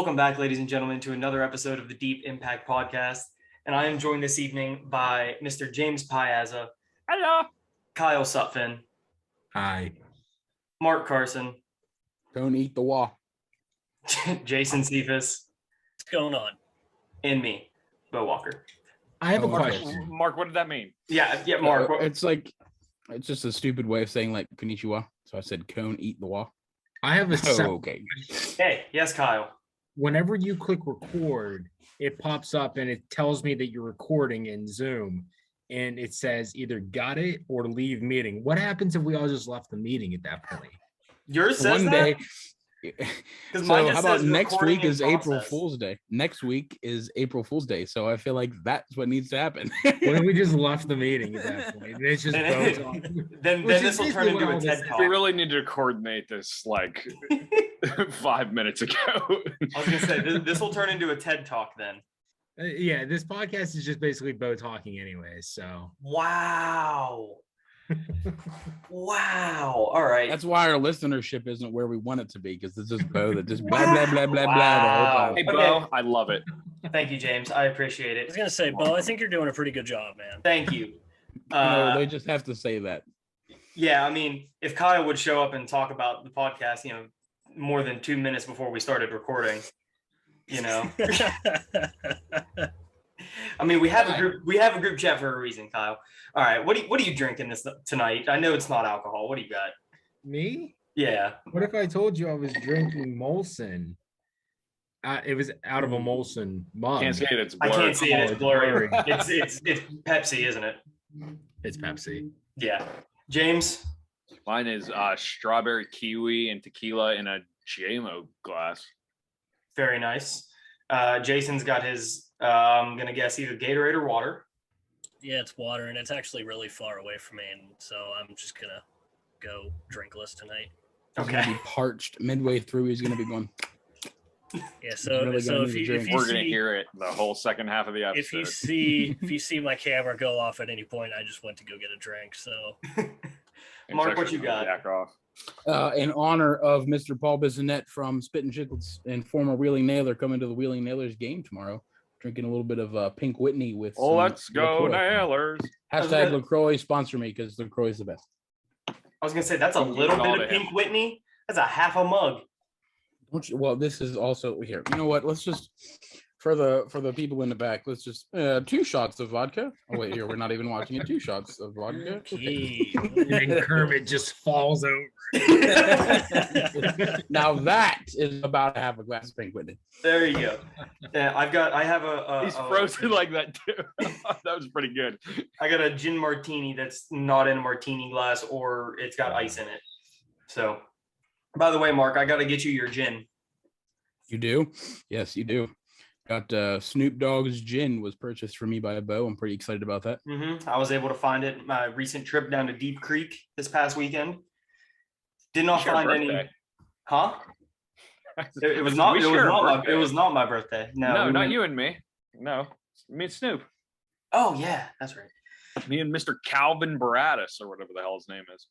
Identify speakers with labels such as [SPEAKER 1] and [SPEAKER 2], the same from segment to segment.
[SPEAKER 1] Welcome back, ladies and gentlemen, to another episode of the Deep Impact Podcast. And I am joined this evening by Mr. James Piazza.
[SPEAKER 2] Hello.
[SPEAKER 1] Kyle Sutphin.
[SPEAKER 3] Hi.
[SPEAKER 1] Mark Carson.
[SPEAKER 3] Don't eat the wall.
[SPEAKER 1] Jason Cephas.
[SPEAKER 4] What's going on?
[SPEAKER 1] And me, Bo Walker.
[SPEAKER 3] I have a question.
[SPEAKER 2] Mark, what did that mean?
[SPEAKER 1] Yeah, Mark.
[SPEAKER 3] It's just a stupid way of saying like konnichiwa. So I said cone eat the wall.
[SPEAKER 5] I have a
[SPEAKER 3] okay.
[SPEAKER 1] Hey, yes, Kyle.
[SPEAKER 5] Whenever you click record, it pops up and it tells me that you're recording in Zoom, and it says either got it or leave meeting. What happens if we all just left the meeting at that point?
[SPEAKER 1] Yours says
[SPEAKER 3] One
[SPEAKER 1] that?
[SPEAKER 3] day. So how about next week is April Fool's Day? Next week is April Fool's Day. So I feel like that's what needs to happen.
[SPEAKER 5] What if we just left the meeting at that point? And it's just
[SPEAKER 1] then this will turn into a TED Talk.
[SPEAKER 2] We really need to coordinate this like 5 minutes ago.
[SPEAKER 1] I was gonna say this will turn into a TED Talk then.
[SPEAKER 5] Yeah, this podcast is just basically Bo talking anyways. So
[SPEAKER 1] wow. Wow. All right.
[SPEAKER 3] That's why our listenership isn't where we want it to be, because it's just Bo that just blah blah blah blah blah the whole time.
[SPEAKER 2] Hey Bo, I love it.
[SPEAKER 1] Thank you, James. I appreciate
[SPEAKER 4] I
[SPEAKER 1] it.
[SPEAKER 4] was gonna say, Bo, I think you're doing a pretty good job, man.
[SPEAKER 1] Thank you.
[SPEAKER 3] No, they just have to say that.
[SPEAKER 1] Yeah, I mean, if Kyle would show up and talk about the podcast, more than 2 minutes before we started recording, I mean, we have a group chat for a reason, Kyle. All right, what are you drinking tonight? I know it's not alcohol. What do you got?
[SPEAKER 5] me?
[SPEAKER 1] Yeah.
[SPEAKER 5] What if I told you I was drinking Molson? It was out of a Molson mug.
[SPEAKER 2] Can't say it. It's
[SPEAKER 1] I
[SPEAKER 2] blurred.
[SPEAKER 1] can't see it. It's blurry.
[SPEAKER 5] blurry.
[SPEAKER 1] It's Pepsi, isn't it?
[SPEAKER 5] It's Pepsi.
[SPEAKER 1] Yeah. James?
[SPEAKER 2] Mine is strawberry kiwi and tequila in a JMO glass.
[SPEAKER 1] Very nice. Jason's got his, I'm going to guess either Gatorade or water.
[SPEAKER 4] Yeah, it's water, and it's actually really far away from me, and so I'm just gonna go drinkless tonight.
[SPEAKER 3] He's gonna be parched midway through. He's gonna be going.
[SPEAKER 4] Yeah, so
[SPEAKER 3] really
[SPEAKER 4] so if you
[SPEAKER 2] We're
[SPEAKER 4] see,
[SPEAKER 2] gonna hear it the whole second half of the episode.
[SPEAKER 4] if you see my camera go off at any point, I just went to go get a drink. So
[SPEAKER 1] Mark, what you got?
[SPEAKER 2] Back off.
[SPEAKER 3] In honor of Mr. Paul Bissonette from Spittin' Chicklets and former Wheeling Nailer coming to the Wheeling Nailers game tomorrow, drinking a little bit of Pink Whitney with
[SPEAKER 2] Let's go
[SPEAKER 3] LaCroix.
[SPEAKER 2] Nailers.
[SPEAKER 3] Hashtag LaCroix, sponsor me, because LaCroix is the best.
[SPEAKER 1] I was going to say, that's a little bit of Pink Whitney. That's a half a mug.
[SPEAKER 3] Well, this is also here. You know what? Let's just for the people in the back. Let's just 2 shots of vodka. Oh wait, here we're not even watching it. 2 shots of vodka.
[SPEAKER 4] okay.
[SPEAKER 5] And then Kermit just falls over.
[SPEAKER 3] Now that is about to have a glass of Pink Whitney.
[SPEAKER 1] There you go. Yeah, I have a
[SPEAKER 2] He's frozen like that too. That was pretty good.
[SPEAKER 1] I got a gin martini that's not in a martini glass, or it's got ice in it. So, by the way, Mark, I got to get you your gin.
[SPEAKER 3] You do? Yes, you do. Got Snoop Dogg's gin was purchased for me by Bo. I'm pretty excited about that.
[SPEAKER 1] I was able to find it my recent trip down to Deep Creek this past weekend. Did not find any. Huh? It was not. It was not my birthday. No,
[SPEAKER 2] not you and me. No, me and Snoop.
[SPEAKER 1] Oh yeah, that's right.
[SPEAKER 2] Me and Mr. Calvin Baratus, or whatever the hell his name is.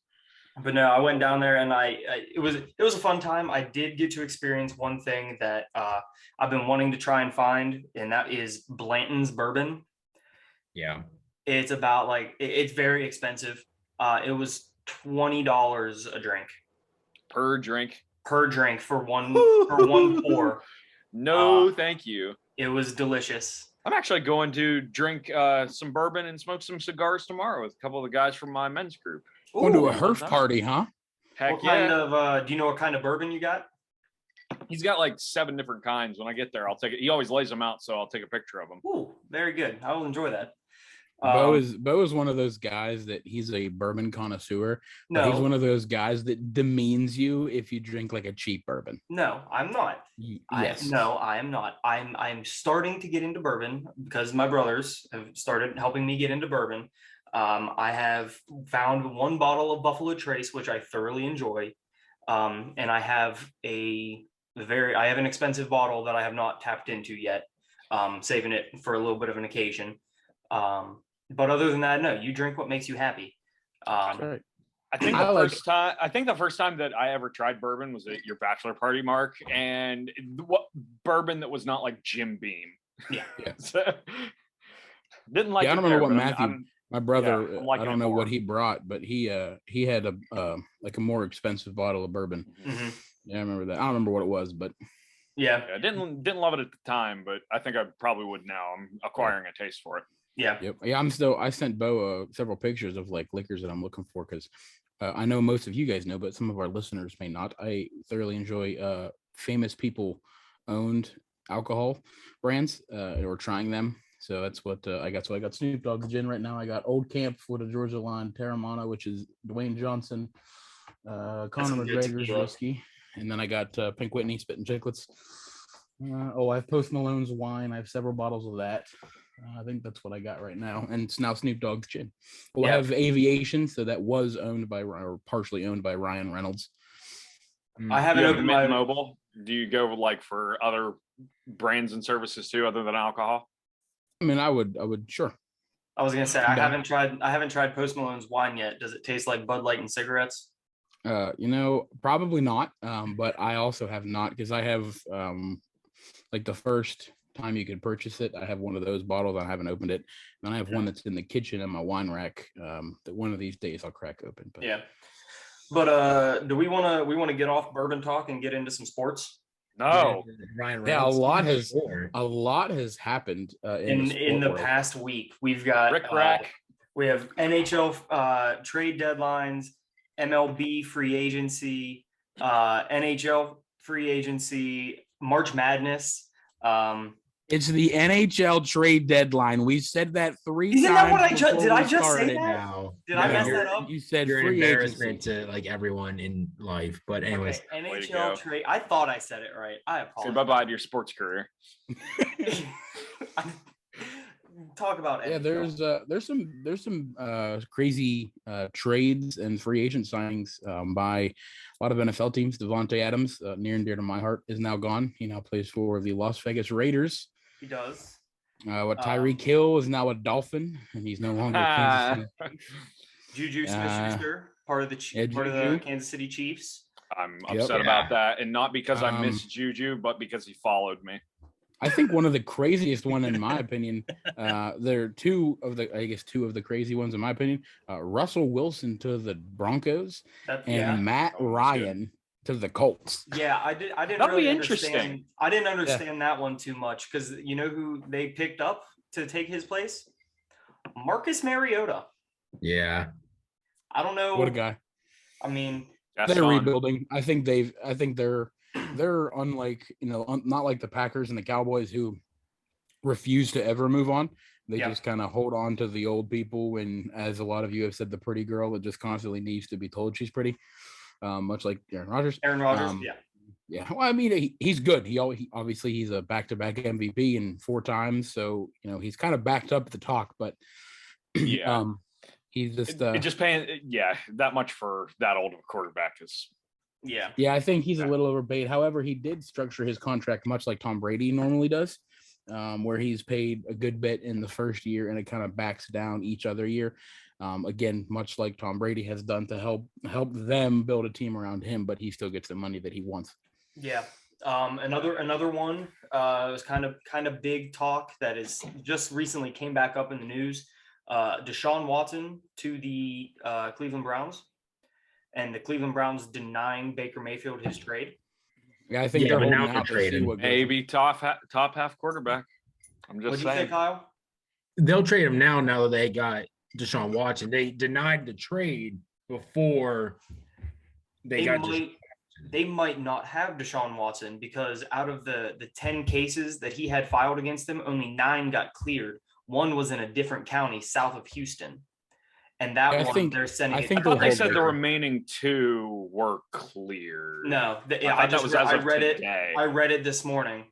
[SPEAKER 1] But no, I went down there and it was a fun time. I did get to experience one thing that I've been wanting to try and find, and that is Blanton's bourbon.
[SPEAKER 5] Yeah.
[SPEAKER 1] It's about it's very expensive. It was $20 a drink.
[SPEAKER 2] Per drink
[SPEAKER 1] for one pour.
[SPEAKER 2] No, thank you.
[SPEAKER 1] It was delicious.
[SPEAKER 2] I'm actually going to drink some bourbon and smoke some cigars tomorrow with a couple of the guys from my men's group.
[SPEAKER 3] Going to a herf party, huh?
[SPEAKER 2] Heck
[SPEAKER 1] what
[SPEAKER 2] yeah.
[SPEAKER 1] kind of, do you know what kind of bourbon you got?
[SPEAKER 2] He's got like 7 different kinds. When I get there, I'll take it. He always lays them out, so I'll take a picture of them.
[SPEAKER 1] Ooh, very good. I will enjoy that.
[SPEAKER 3] Bo is one of those guys that he's a bourbon connoisseur.
[SPEAKER 1] No,
[SPEAKER 3] he's one of those guys that demeans you if you drink like a cheap bourbon.
[SPEAKER 1] No, I'm not.
[SPEAKER 3] Yes.
[SPEAKER 1] I am not. I'm starting to get into bourbon because my brothers have started helping me get into bourbon. I have found 1 bottle of Buffalo Trace, which I thoroughly enjoy. And I have an expensive bottle that I have not tapped into yet. Saving it for a little bit of an occasion. But other than that, no, you drink what makes you happy.
[SPEAKER 3] Right.
[SPEAKER 2] I think
[SPEAKER 3] I like-
[SPEAKER 2] the first time that I ever tried bourbon was at your bachelor party, Mark, and what bourbon that was not like Jim Beam.
[SPEAKER 1] Yeah.
[SPEAKER 2] So, didn't like.
[SPEAKER 3] Yeah, I
[SPEAKER 2] it
[SPEAKER 3] don't remember
[SPEAKER 2] there,
[SPEAKER 3] what
[SPEAKER 2] but
[SPEAKER 3] Matthew, my brother,
[SPEAKER 2] I'm liking
[SPEAKER 3] I don't
[SPEAKER 2] it
[SPEAKER 3] know what
[SPEAKER 2] more.
[SPEAKER 3] he brought, but he had a like a more expensive bottle of bourbon.
[SPEAKER 1] Mhm.
[SPEAKER 3] Yeah, I remember that. I don't remember what it was, but
[SPEAKER 1] Yeah.
[SPEAKER 2] I didn't love it at the time, but I think I probably would now. I'm acquiring a taste for it.
[SPEAKER 1] Yeah.
[SPEAKER 3] yep. Yeah, I sent Bo several pictures of like liquors that I'm looking for because I know most of you guys know, but some of our listeners may not. I thoroughly enjoy famous people owned alcohol brands or trying them. So that's what I got. So I got Snoop Dogg's gin right now. I got Old Camp for the Georgia line, Terramana, which is Dwayne Johnson, Conor
[SPEAKER 1] some good
[SPEAKER 3] McGregor's
[SPEAKER 1] tequila.
[SPEAKER 3] whiskey, and then I got Pink Whitney Spittin' Chicklets. I have Post Malone's wine. I have several bottles of that. I think that's what I got right now, and it's now Snoop Dogg's gin. We'll
[SPEAKER 1] Yeah.
[SPEAKER 3] have Aviation, so that was owned by or partially owned by Ryan Reynolds.
[SPEAKER 1] I
[SPEAKER 2] You
[SPEAKER 1] haven't
[SPEAKER 2] have
[SPEAKER 1] opened
[SPEAKER 2] Mint
[SPEAKER 1] my.
[SPEAKER 2] Mobile. Do you go like for other brands and services too, other than alcohol?
[SPEAKER 3] I mean, I would sure.
[SPEAKER 1] I was gonna say
[SPEAKER 3] I'm
[SPEAKER 1] I
[SPEAKER 3] down.
[SPEAKER 1] haven't tried Post Malone's wine yet. Does it taste like Bud Light and cigarettes?
[SPEAKER 3] Probably not. But I also have not because I have like the first time you could purchase it. I have one of those bottles. I haven't opened it. And I have one that's in the kitchen in my wine rack. That one of these days I'll crack open. But
[SPEAKER 1] Yeah. But do we want to get off bourbon talk and get into some sports?
[SPEAKER 2] No.
[SPEAKER 5] Ryan
[SPEAKER 3] yeah,
[SPEAKER 5] Reynolds.
[SPEAKER 3] a lot has happened
[SPEAKER 1] In
[SPEAKER 3] sport
[SPEAKER 1] the
[SPEAKER 3] world.
[SPEAKER 1] past week, we've got
[SPEAKER 2] Rick Rack.
[SPEAKER 1] we have NHL trade deadlines, MLB free agency, NHL free agency, March Madness.
[SPEAKER 3] It's the NHL trade deadline. We said that 3
[SPEAKER 1] Isn't
[SPEAKER 3] times.
[SPEAKER 1] that what I
[SPEAKER 3] before
[SPEAKER 1] did I
[SPEAKER 3] we
[SPEAKER 1] just say
[SPEAKER 3] started.
[SPEAKER 1] that?
[SPEAKER 5] Now,
[SPEAKER 1] Did I mess
[SPEAKER 5] you're-
[SPEAKER 1] that up?
[SPEAKER 3] You said
[SPEAKER 5] You're an
[SPEAKER 3] free
[SPEAKER 5] embarrassment
[SPEAKER 3] agency.
[SPEAKER 5] to like everyone in life. But anyways,
[SPEAKER 1] Okay,
[SPEAKER 2] Way to
[SPEAKER 1] NHL
[SPEAKER 2] go.
[SPEAKER 1] trade. I thought I said it right. I
[SPEAKER 2] Say
[SPEAKER 1] apologize.
[SPEAKER 2] bye-bye to your sports career.
[SPEAKER 1] Talk about
[SPEAKER 3] Yeah,
[SPEAKER 1] NHL.
[SPEAKER 3] there's some crazy trades and free agent signings by a lot of NFL teams. Devontae Adams, near and dear to my heart, is now gone. He now plays for the Las Vegas Raiders.
[SPEAKER 1] He does.
[SPEAKER 3] Tyreek Hill is now a Dolphin, and he's no longer a Kansas City.
[SPEAKER 1] Juju Smith-Schuster, part of the
[SPEAKER 3] Juju.
[SPEAKER 1] Kansas City Chiefs.
[SPEAKER 2] I'm
[SPEAKER 3] Yep.
[SPEAKER 2] upset about that, and not because I miss
[SPEAKER 3] Um,
[SPEAKER 2] Juju, but because he followed me.
[SPEAKER 3] I think one of the craziest one, in my opinion, there are two of the crazy ones, in my opinion. Russell Wilson to the Broncos
[SPEAKER 1] That,
[SPEAKER 3] and
[SPEAKER 1] yeah,
[SPEAKER 3] Matt
[SPEAKER 2] Oh, that's
[SPEAKER 3] Ryan to the Colts.
[SPEAKER 1] yeah. I didn't
[SPEAKER 2] That'll be
[SPEAKER 1] really
[SPEAKER 2] interesting.
[SPEAKER 1] understand. I didn't understand that one too much because you know who they picked up to take his place? Marcus Mariota.
[SPEAKER 5] yeah,
[SPEAKER 1] I don't know.
[SPEAKER 3] What a guy!
[SPEAKER 1] I mean,
[SPEAKER 2] That's
[SPEAKER 3] They're
[SPEAKER 2] fun.
[SPEAKER 3] rebuilding. I think they're unlike, not like the Packers and the Cowboys who refuse to ever move on. They
[SPEAKER 1] Yeah.
[SPEAKER 3] just kind of hold on to the old people, and as a lot of you have said, the pretty girl that just constantly needs to be told she's pretty, much like Aaron Rodgers.
[SPEAKER 1] Aaron Rodgers.
[SPEAKER 3] Um,
[SPEAKER 1] Yeah.
[SPEAKER 3] Yeah, well, I mean, he's good. He obviously he's a back-to-back MVP and 4 times, so he's kind of backed up the talk, but
[SPEAKER 2] Yeah.
[SPEAKER 3] he's just
[SPEAKER 2] It just paying, that much for that old of a quarterback is.
[SPEAKER 1] Yeah.
[SPEAKER 3] yeah, I think he's a little overpaid. However, he did structure his contract much like Tom Brady normally does, where he's paid a good bit in the first year and it kind of backs down each other year. Again, much like Tom Brady has done to help them build a team around him, but he still gets the money that he wants.
[SPEAKER 1] Yeah. Another one was kind of big talk that is just recently came back up in the news. Desean Watson to the Cleveland Browns, and the Cleveland Browns denying Baker Mayfield his trade.
[SPEAKER 3] Yeah, I think
[SPEAKER 5] Yeah,
[SPEAKER 3] they're
[SPEAKER 5] but now
[SPEAKER 3] holding
[SPEAKER 5] they're
[SPEAKER 3] out to see
[SPEAKER 5] trading.
[SPEAKER 3] what goes.
[SPEAKER 2] Maybe top half quarterback. I'm just
[SPEAKER 1] What'd you say,
[SPEAKER 2] saying.
[SPEAKER 1] Kyle?
[SPEAKER 5] they'll trade him now. Now that they got Deshaun Watson, they denied the trade before they got.
[SPEAKER 1] They might not have Deshaun Watson because out of the 10 cases that he had filed against him, only 9 got cleared. One was in a different county south of Houston. And that
[SPEAKER 3] I
[SPEAKER 1] one
[SPEAKER 3] think-
[SPEAKER 1] they're sending
[SPEAKER 3] I
[SPEAKER 1] it.
[SPEAKER 3] think
[SPEAKER 2] I thought they
[SPEAKER 3] hold
[SPEAKER 2] said the
[SPEAKER 3] Baker.
[SPEAKER 2] remaining 2 were clear.
[SPEAKER 1] No,
[SPEAKER 2] I thought that was as
[SPEAKER 1] I
[SPEAKER 2] of
[SPEAKER 1] read it.
[SPEAKER 2] today.
[SPEAKER 1] I read it this morning.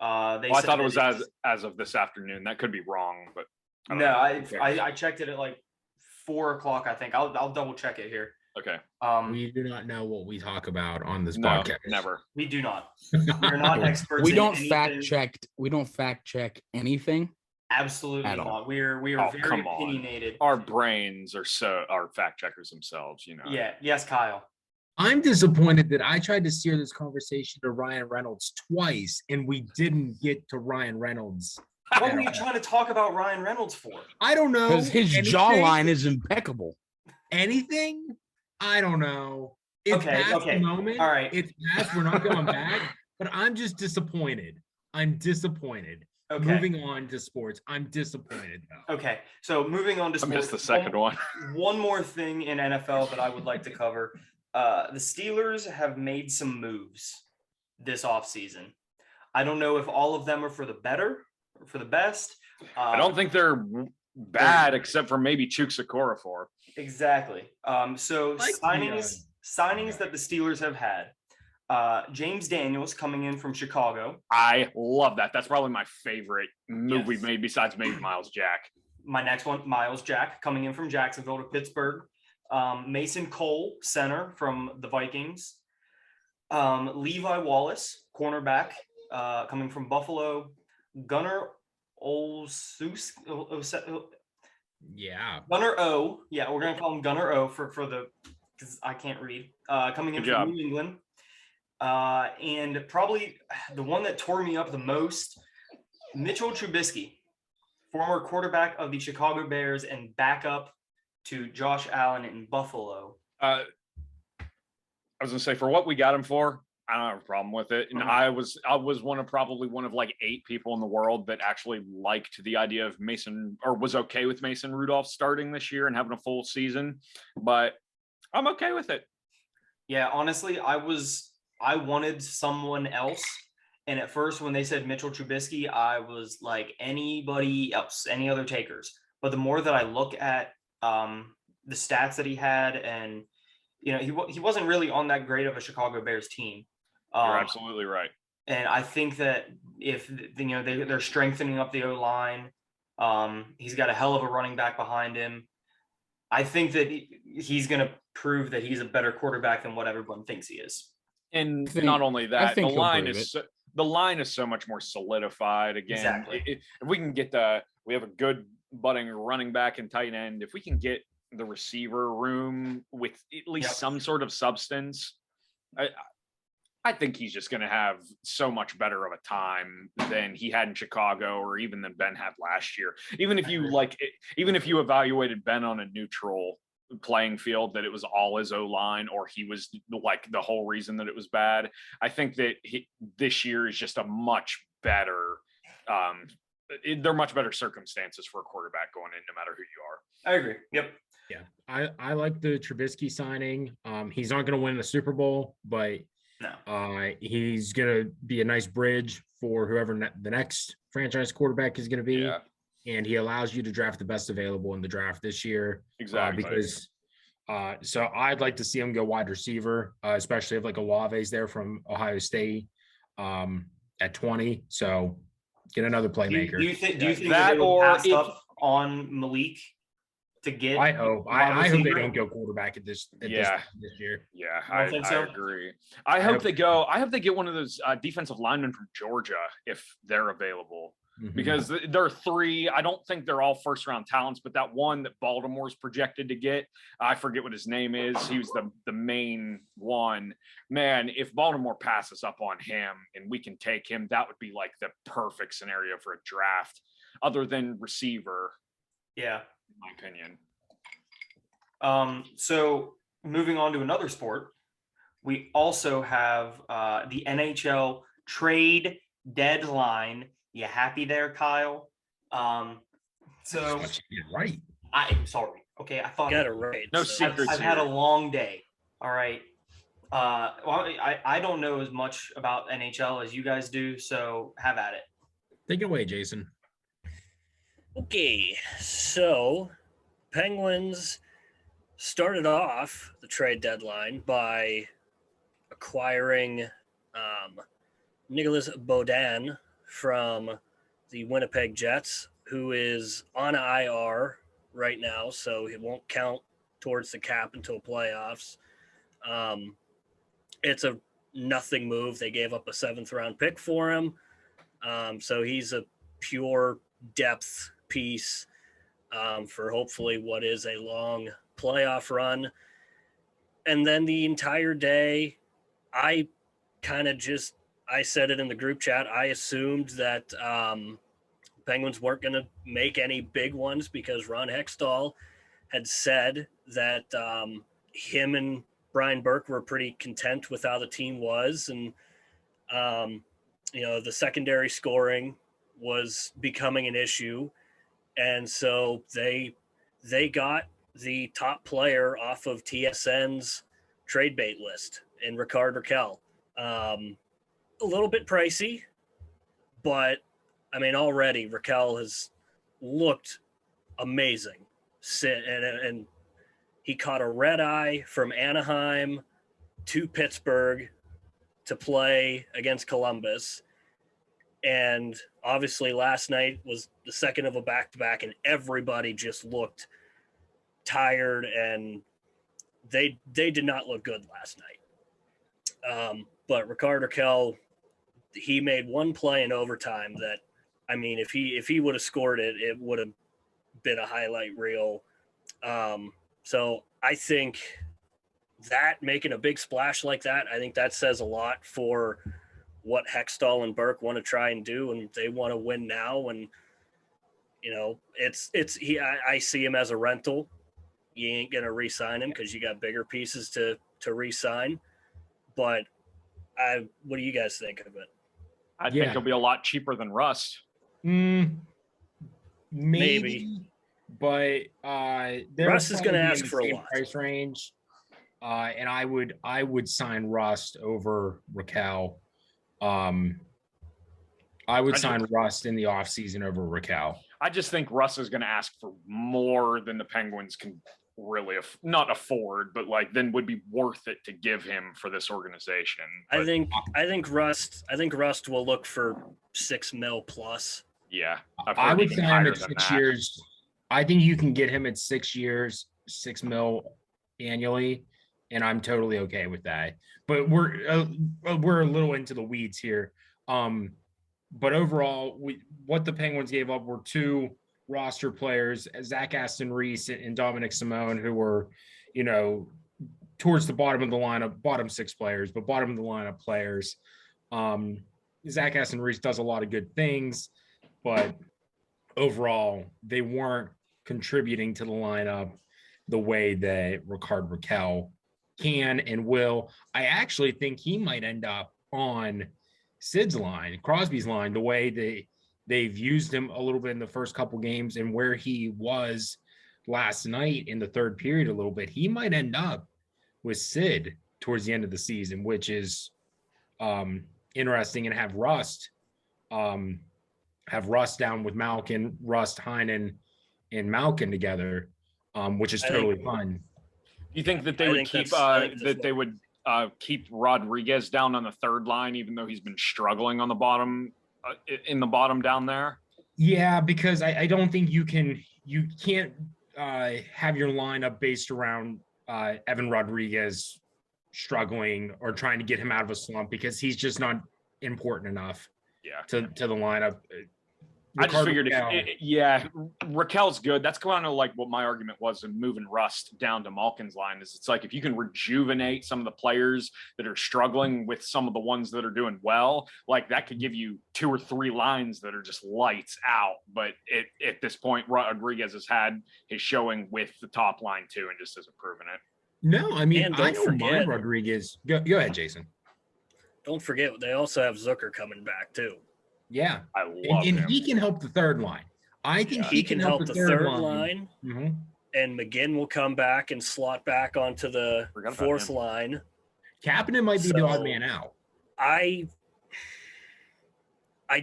[SPEAKER 2] I
[SPEAKER 1] Said
[SPEAKER 2] thought it
[SPEAKER 1] that
[SPEAKER 2] was as of this afternoon. That could be wrong, but I don't
[SPEAKER 1] No,
[SPEAKER 2] know.
[SPEAKER 1] I checked it at like 4 o'clock. I think I'll double check it here.
[SPEAKER 2] Okay.
[SPEAKER 5] We do not know what we talk about on this
[SPEAKER 2] No,
[SPEAKER 5] podcast.
[SPEAKER 2] never.
[SPEAKER 1] We do not. We're not experts.
[SPEAKER 3] We
[SPEAKER 1] in
[SPEAKER 3] don't
[SPEAKER 1] anything.
[SPEAKER 3] fact check. We don't fact check anything.
[SPEAKER 1] Absolutely
[SPEAKER 3] At all.
[SPEAKER 1] not. We are
[SPEAKER 2] Oh,
[SPEAKER 1] very
[SPEAKER 2] come on.
[SPEAKER 1] opinionated.
[SPEAKER 2] Our brains are our fact checkers themselves,
[SPEAKER 1] Yeah. Yes, Kyle.
[SPEAKER 5] I'm disappointed that I tried to steer this conversation to Ryan Reynolds twice, and we didn't get to Ryan Reynolds.
[SPEAKER 1] What
[SPEAKER 5] at
[SPEAKER 1] were you
[SPEAKER 5] all.
[SPEAKER 1] trying to talk about Ryan Reynolds for?
[SPEAKER 5] I don't know.
[SPEAKER 3] Because his
[SPEAKER 5] Anything?
[SPEAKER 3] jawline is impeccable.
[SPEAKER 5] Anything? I don't know. It's
[SPEAKER 1] Okay,
[SPEAKER 5] past
[SPEAKER 1] okay.
[SPEAKER 5] the moment.
[SPEAKER 1] All right.
[SPEAKER 5] It's past. We're not going back. But I'm just disappointed. I'm disappointed.
[SPEAKER 1] Okay.
[SPEAKER 5] Moving on to sports. I'm disappointed though.
[SPEAKER 1] Okay. So moving on to
[SPEAKER 2] I
[SPEAKER 1] sports.
[SPEAKER 2] missed the second one.
[SPEAKER 1] One more thing in NFL that I would like to cover. The Steelers have made some moves this offseason. I don't know if all of them are for the better or for the best.
[SPEAKER 2] I don't think they're bad, except for maybe Chuksa Okorafor.
[SPEAKER 1] Exactly. So
[SPEAKER 5] Like
[SPEAKER 1] signings that the Steelers have had. James Daniels coming in from Chicago.
[SPEAKER 2] I love that. That's probably my favorite move
[SPEAKER 1] Yes.
[SPEAKER 2] we've made besides maybe Miles Jack.
[SPEAKER 1] My next one, Miles Jack, coming in from Jacksonville to Pittsburgh. Mason Cole, center from the Vikings. Levi Wallace, cornerback, coming from Buffalo. Gunnar Olszewski.
[SPEAKER 5] Yeah.
[SPEAKER 1] Gunnar O. Yeah, we're going to call him Gunnar O for the, because I can't read. Coming in
[SPEAKER 2] Good
[SPEAKER 1] from
[SPEAKER 2] job.
[SPEAKER 1] New England. And probably the one that tore me up the most, Mitchell Trubisky, former quarterback of the Chicago Bears and backup to Josh Allen in Buffalo.
[SPEAKER 2] I was gonna say, for what we got him for, I don't have a problem with it. And I was probably one of like 8 people in the world that actually liked the idea of Mason, or was okay with Mason Rudolph starting this year and having a full season, but I'm okay with it.
[SPEAKER 1] Yeah, honestly, I wanted someone else. And at first, when they said Mitchell Trubisky, I was like, anybody else, any other takers. But the more that I look at the stats that he had, and he wasn't really on that great of a Chicago Bears team.
[SPEAKER 2] You're absolutely right.
[SPEAKER 1] And I think that if they're strengthening up the O-line, he's got a hell of a running back behind him. I think that he's going to prove that he's a better quarterback than what everyone thinks he is.
[SPEAKER 2] And not only that,
[SPEAKER 3] think
[SPEAKER 2] the
[SPEAKER 3] he'll
[SPEAKER 2] line
[SPEAKER 3] prove
[SPEAKER 2] is the line is so much more solidified. Again,
[SPEAKER 1] Exactly.
[SPEAKER 2] if we can get we have a good budding running back and tight end. If we can get the receiver room with at least some sort of substance, I think he's just going to have so much better of a time than he had in Chicago, or even than Ben had last year. Even if you evaluated Ben on a neutral playing field, that it was all his O-line, or he was like the whole reason that it was bad, I think that this year is just a much better they're much better circumstances for a quarterback going in, no matter who you are.
[SPEAKER 1] I agree. Yep.
[SPEAKER 5] Yeah. I like the Trubisky signing. He's not going to win the Super Bowl, but
[SPEAKER 1] No.
[SPEAKER 5] he's going to be a nice bridge for whoever the next franchise quarterback is going to be.
[SPEAKER 2] Yeah.
[SPEAKER 5] And he allows you to draft the best available in the draft this year.
[SPEAKER 2] Exactly.
[SPEAKER 5] Because so I'd like to see him go wide receiver, especially if like Olave's there from Ohio State at 20. So get another playmaker.
[SPEAKER 1] Do you think
[SPEAKER 2] that,
[SPEAKER 1] they will
[SPEAKER 2] or
[SPEAKER 1] pass
[SPEAKER 2] if-
[SPEAKER 1] up on Malik to get?
[SPEAKER 5] I hope. I hope they don't go quarterback at this year.
[SPEAKER 2] Yeah,
[SPEAKER 1] You don't think so?
[SPEAKER 2] agree. I hope they get one of those defensive linemen from Georgia if they're available.
[SPEAKER 5] Mhm.
[SPEAKER 2] Because there are 3. I don't think they're all first-round talents, but that one that Baltimore's projected to get, I forget what his name is. He was the main one. Man, if Baltimore passes up on him and we can take him, that would be like the perfect scenario for a draft, other than receiver,
[SPEAKER 1] Yeah.
[SPEAKER 2] in my opinion.
[SPEAKER 1] So moving on to another sport, we also have the NHL Trade Deadline. You happy there, Kyle? So
[SPEAKER 5] Right.
[SPEAKER 1] I'm sorry. Okay, I thought
[SPEAKER 4] Got it right.
[SPEAKER 2] No
[SPEAKER 4] so-
[SPEAKER 2] secrets.
[SPEAKER 1] I've had a long day. All right. Well, I don't know as much about NHL as you guys do, so have at it.
[SPEAKER 5] Take it away, Jason.
[SPEAKER 4] Okay, so Penguins started off the trade deadline by acquiring Nicolas Baudin from the Winnipeg Jets, who is on IR right now, so it won't count towards the cap until playoffs. It's a nothing move. They gave up a 7th round pick for him. So he's a pure depth piece for hopefully what is a long playoff run. And then the entire day, I said it in the group chat. I assumed that Penguins weren't going to make any big ones because Ron Hextall had said that him and Brian Burke were pretty content with how the team was. And, the secondary scoring was becoming an issue. And so they got the top player off of TSN's trade bait list in Ricard Raquel. A little bit pricey, but I mean, already Raquel has looked amazing. And he caught a red eye from Anaheim to Pittsburgh to play against Columbus. And obviously last night was the second of a back-to-back, and everybody just looked tired, and they did not look good last night. But Ricard Raquel, he made one play in overtime that, I mean, if he would have scored it, it would have been a highlight reel. So I think that making a big splash like that, I think that says a lot for what Hextall and Burke want to try and do, and they want to win now. And I see him as a rental. You ain't gonna re-sign him because you got bigger pieces to re-sign. But what do you guys think of it?
[SPEAKER 2] I think he'll be a lot cheaper than Rust.
[SPEAKER 5] Maybe. But
[SPEAKER 4] Rust is going to ask for a lot.
[SPEAKER 5] Price range, and I would sign Rust over Raquel. I would sign Rust in the offseason over Raquel.
[SPEAKER 2] I just think Rust is going to ask for more than the Penguins can really not afford, but then would be worth it to give him for this organization. But
[SPEAKER 4] I think Rust will look for $6 million plus.
[SPEAKER 2] Yeah,
[SPEAKER 5] I would sign him at 6 years. I think you can get him at 6 years, $6 million annually, and I'm totally okay with that. But we're a little into the weeds here. But overall, what the Penguins gave up were two roster players, Zach Aston-Reese and Dominic Simone, who were, towards the bottom of the lineup, bottom six players, but bottom of the lineup players. Zach Aston-Reese does a lot of good things, but overall, they weren't contributing to the lineup the way that Ricard Raquel can and will. I actually think he might end up on Sid's line, Crosby's line, the way they've used him a little bit in the first couple games and where he was last night in the third period a little bit. He might end up with Sid towards the end of the season, which is interesting, and have Rust down with Malkin, Rust, Heinen, and Malkin together, which is totally fun.
[SPEAKER 2] You think that they would keep Rodriguez down on the third line, even though he's been struggling on the bottom, in the bottom down there?
[SPEAKER 5] Yeah, because I don't think you can't have your lineup based around Evan Rodriguez struggling or trying to get him out of a slump, because he's just not important enough to the lineup.
[SPEAKER 2] I just figured Raquel's good. That's kind of like what my argument was in moving Rust down to Malkin's line. Is it's like if you can rejuvenate some of the players that are struggling with some of the ones that are doing well, that could give you 2 or 3 lines that are just lights out. But at this point, Rodriguez has had his showing with the top line too, and just hasn't proven it.
[SPEAKER 5] No, I mean, I don't mind Rodriguez. Go ahead, Jason.
[SPEAKER 4] Don't forget, they also have Zucker coming back too.
[SPEAKER 5] Yeah,
[SPEAKER 2] I love him.
[SPEAKER 5] He can help the third line. I think he can help the third line.
[SPEAKER 4] Mm-hmm. And McGinn will come back and slot back onto the fourth line.
[SPEAKER 5] Kapanen might be the odd man out.
[SPEAKER 4] I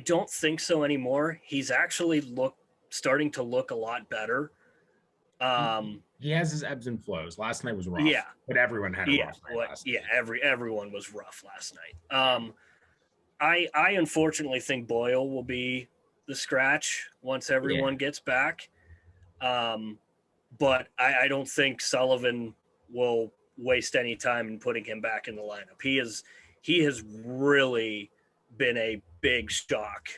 [SPEAKER 4] don't think so anymore. He's actually starting to look a lot better.
[SPEAKER 5] He has his ebbs and flows. Last night was rough.
[SPEAKER 4] Yeah,
[SPEAKER 5] but everyone had a rough night last night.
[SPEAKER 4] Everyone was rough last night. I unfortunately think Boyle will be the scratch once everyone gets back. But I don't think Sullivan will waste any time in putting him back in the lineup. He has really been a big shock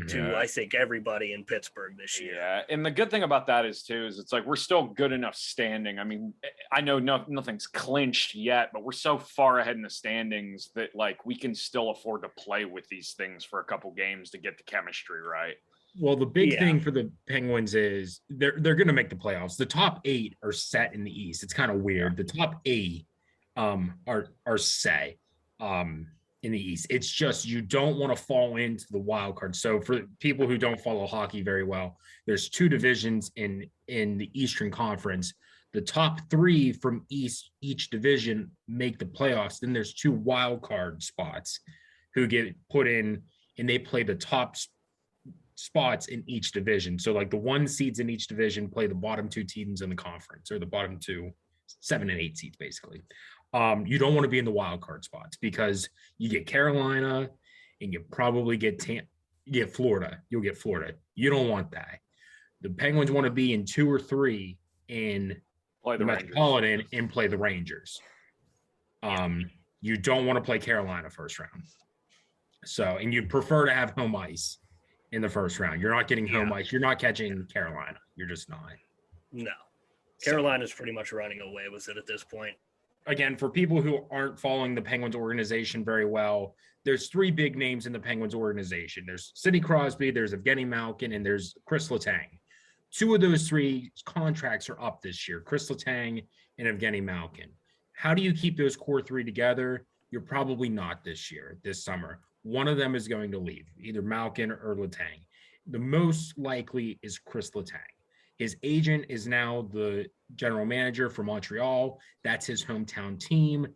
[SPEAKER 4] to, I think, everybody in Pittsburgh this year.
[SPEAKER 2] Yeah, and the good thing about that is it's like we're still good enough standing. I mean, I know nothing's clinched yet, but we're so far ahead in the standings that like we can still afford to play with these things for a couple games to get the chemistry right.
[SPEAKER 5] Well, the big thing for the Penguins is they're going to make the playoffs. The top 8 are set in the East. It's kind of weird. The top 8 are set in the East. It's just you don't want to fall into the wild card. So for people who don't follow hockey very well, there's 2 divisions in the Eastern Conference. The top 3 from each division make the playoffs. Then there's 2 wild card spots who get put in, and they play the top spots in each division. So like the 1 seeds in each division play the bottom 2 teams in the conference, or the bottom 2, 7 and 8 seeds basically. You don't want to be in the wild card spots because you get Carolina and you probably get Florida. You'll get Florida. You don't want that. The Penguins want to be in 2 or 3 in the Metropolitan and play the Rangers. You don't want to play Carolina first round. So, and you'd prefer to have home ice in the first round. You're not getting home ice. You're not catching Carolina. You're just not.
[SPEAKER 4] No. Carolina's pretty much running away with it at this point.
[SPEAKER 5] Again, for people who aren't following the Penguins organization very well, there's 3 big names in the Penguins organization. There's Sidney Crosby, there's Evgeny Malkin, and there's Chris Letang. 2 of those 3 contracts are up this year, Chris Letang and Evgeny Malkin. How do you keep those core 3 together? You're probably not this summer. One of them is going to leave, either Malkin or Letang. The most likely is Chris Letang. His agent is now the general manager for Montreal. That's his hometown team.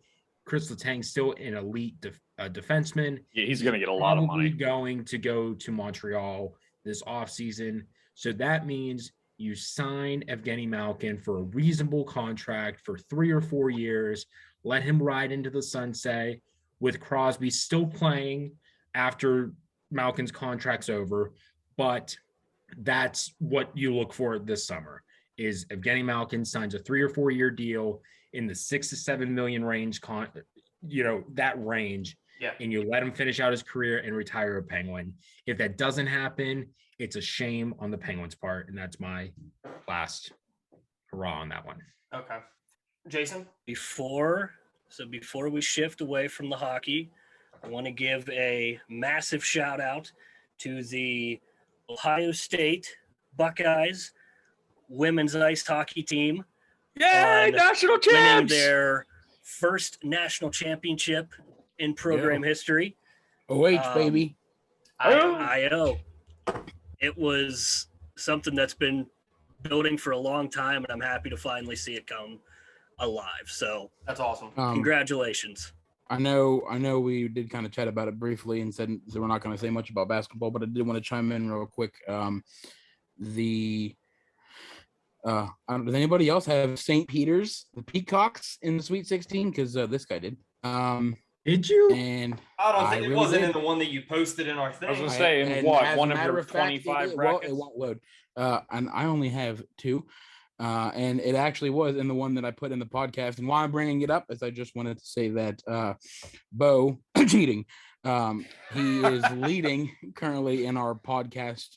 [SPEAKER 5] Chris Letang's still an elite defenseman.
[SPEAKER 2] Yeah, he's going to get a lot of money.
[SPEAKER 5] Going to go to Montreal this offseason. So that means you sign Evgeny Malkin for a reasonable contract for 3 or 4 years. Let him ride into the sunset with Crosby still playing after Malkin's contract's over. But that's what you look for this summer is Evgeny Malkin signs a 3 or 4 year deal in the 6 to 7 million range, that range.
[SPEAKER 1] Yeah.
[SPEAKER 5] And you let him finish out his career and retire a Penguin. If that doesn't happen, it's a shame on the Penguins' part. And that's my last hurrah on that one.
[SPEAKER 1] Okay. Jason?
[SPEAKER 4] Before we shift away from the hockey, I want to give a massive shout out to the Ohio State Buckeyes women's ice hockey team.
[SPEAKER 2] Yay, national champs!
[SPEAKER 4] Winning their first national championship in program history.
[SPEAKER 3] Baby.
[SPEAKER 4] IO. It was something that's been building for a long time, and I'm happy to finally see it come alive. So
[SPEAKER 1] that's awesome.
[SPEAKER 4] Congratulations.
[SPEAKER 3] I know we did kind of chat about it briefly and said that we're not going to say much about basketball, but I did want to chime in real quick. Does anybody else have St. Peter's, the Peacocks in the Sweet 16? Because this guy did.
[SPEAKER 5] Did you?
[SPEAKER 3] And
[SPEAKER 1] I don't think it
[SPEAKER 3] really
[SPEAKER 1] wasn't
[SPEAKER 3] did.
[SPEAKER 1] in the one that you posted in our thing.
[SPEAKER 2] I was going to say, in what, one of your 25 brackets?
[SPEAKER 3] Well, it won't load. And I only have 2. And it actually was in the one that I put in the podcast. And why I'm bringing it up is I just wanted to say that Bo cheating. He is leading currently in our podcast,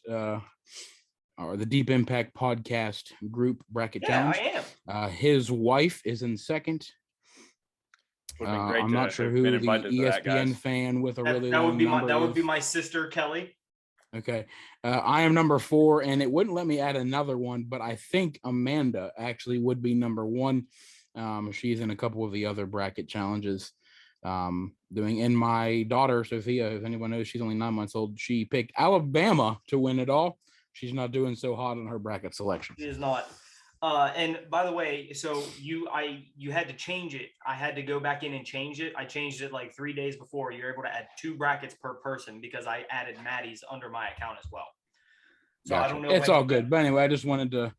[SPEAKER 3] or the Deep Impact podcast group bracket challenge.
[SPEAKER 1] I am.
[SPEAKER 3] His wife is in second. I'm not sure who the ESPN fan with a really long number
[SPEAKER 1] that would be my sister Kelly.
[SPEAKER 3] Okay. I am number 4, and it wouldn't let me add another one, but I think Amanda actually would be number 1. She's in a couple of the other bracket challenges doing. And my daughter, Sophia, if anyone knows, she's only 9 months old. She picked Alabama to win it all. She's not doing so hot on her bracket selection.
[SPEAKER 1] She is not. And by the way, so you had to change it. I had to go back in and change it. I changed it like 3 days before. You're able to add 2 brackets per person because I added Maddie's under my account as well. So
[SPEAKER 3] Gotcha.
[SPEAKER 1] I don't know.
[SPEAKER 3] It's all good. But anyway, I just wanted to,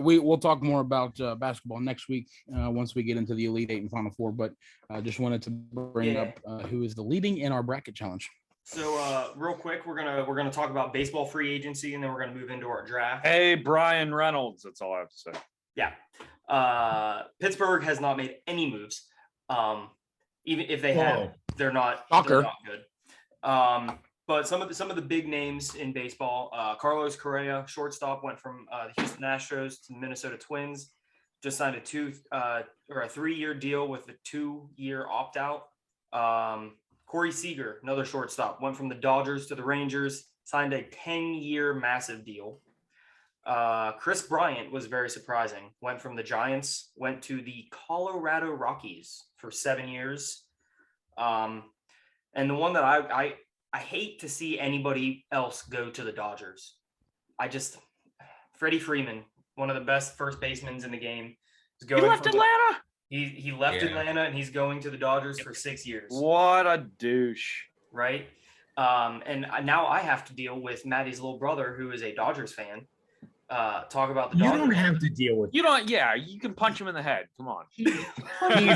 [SPEAKER 3] we'll talk more about basketball next week once we get into the Elite 8 and Final 4. But I just wanted to bring up who is the leading in our bracket challenge.
[SPEAKER 1] So real quick, we're gonna talk about baseball free agency, and then we're gonna move into our draft.
[SPEAKER 2] Hey, Brian Reynolds. That's all I have to say.
[SPEAKER 1] Yeah. Pittsburgh has not made any moves. Even if they have, they're not good. But some of the big names in baseball, Carlos Correa, shortstop, went from the Houston Astros to the Minnesota Twins. Just signed a 3-year deal with a 2-year opt out. Corey Seager, another shortstop, went from the Dodgers to the Rangers, signed a 10-year massive deal. Chris Bryant was very surprising. Went from the Giants, went to the Colorado Rockies for 7 years. And the one that I hate to see anybody else go to the Dodgers. Freddie Freeman, one of the best first basemen in the game, is going.
[SPEAKER 2] He left Atlanta.
[SPEAKER 1] He left Atlanta, and he's going to the Dodgers for 6 years.
[SPEAKER 2] What a douche!
[SPEAKER 1] Right. And now I have to deal with Maddie's little brother, who is a Dodgers fan. Talk about the Dodgers.
[SPEAKER 5] You don't have to deal with.
[SPEAKER 2] You don't. Yeah, you can punch him in the head. Come on.
[SPEAKER 5] He's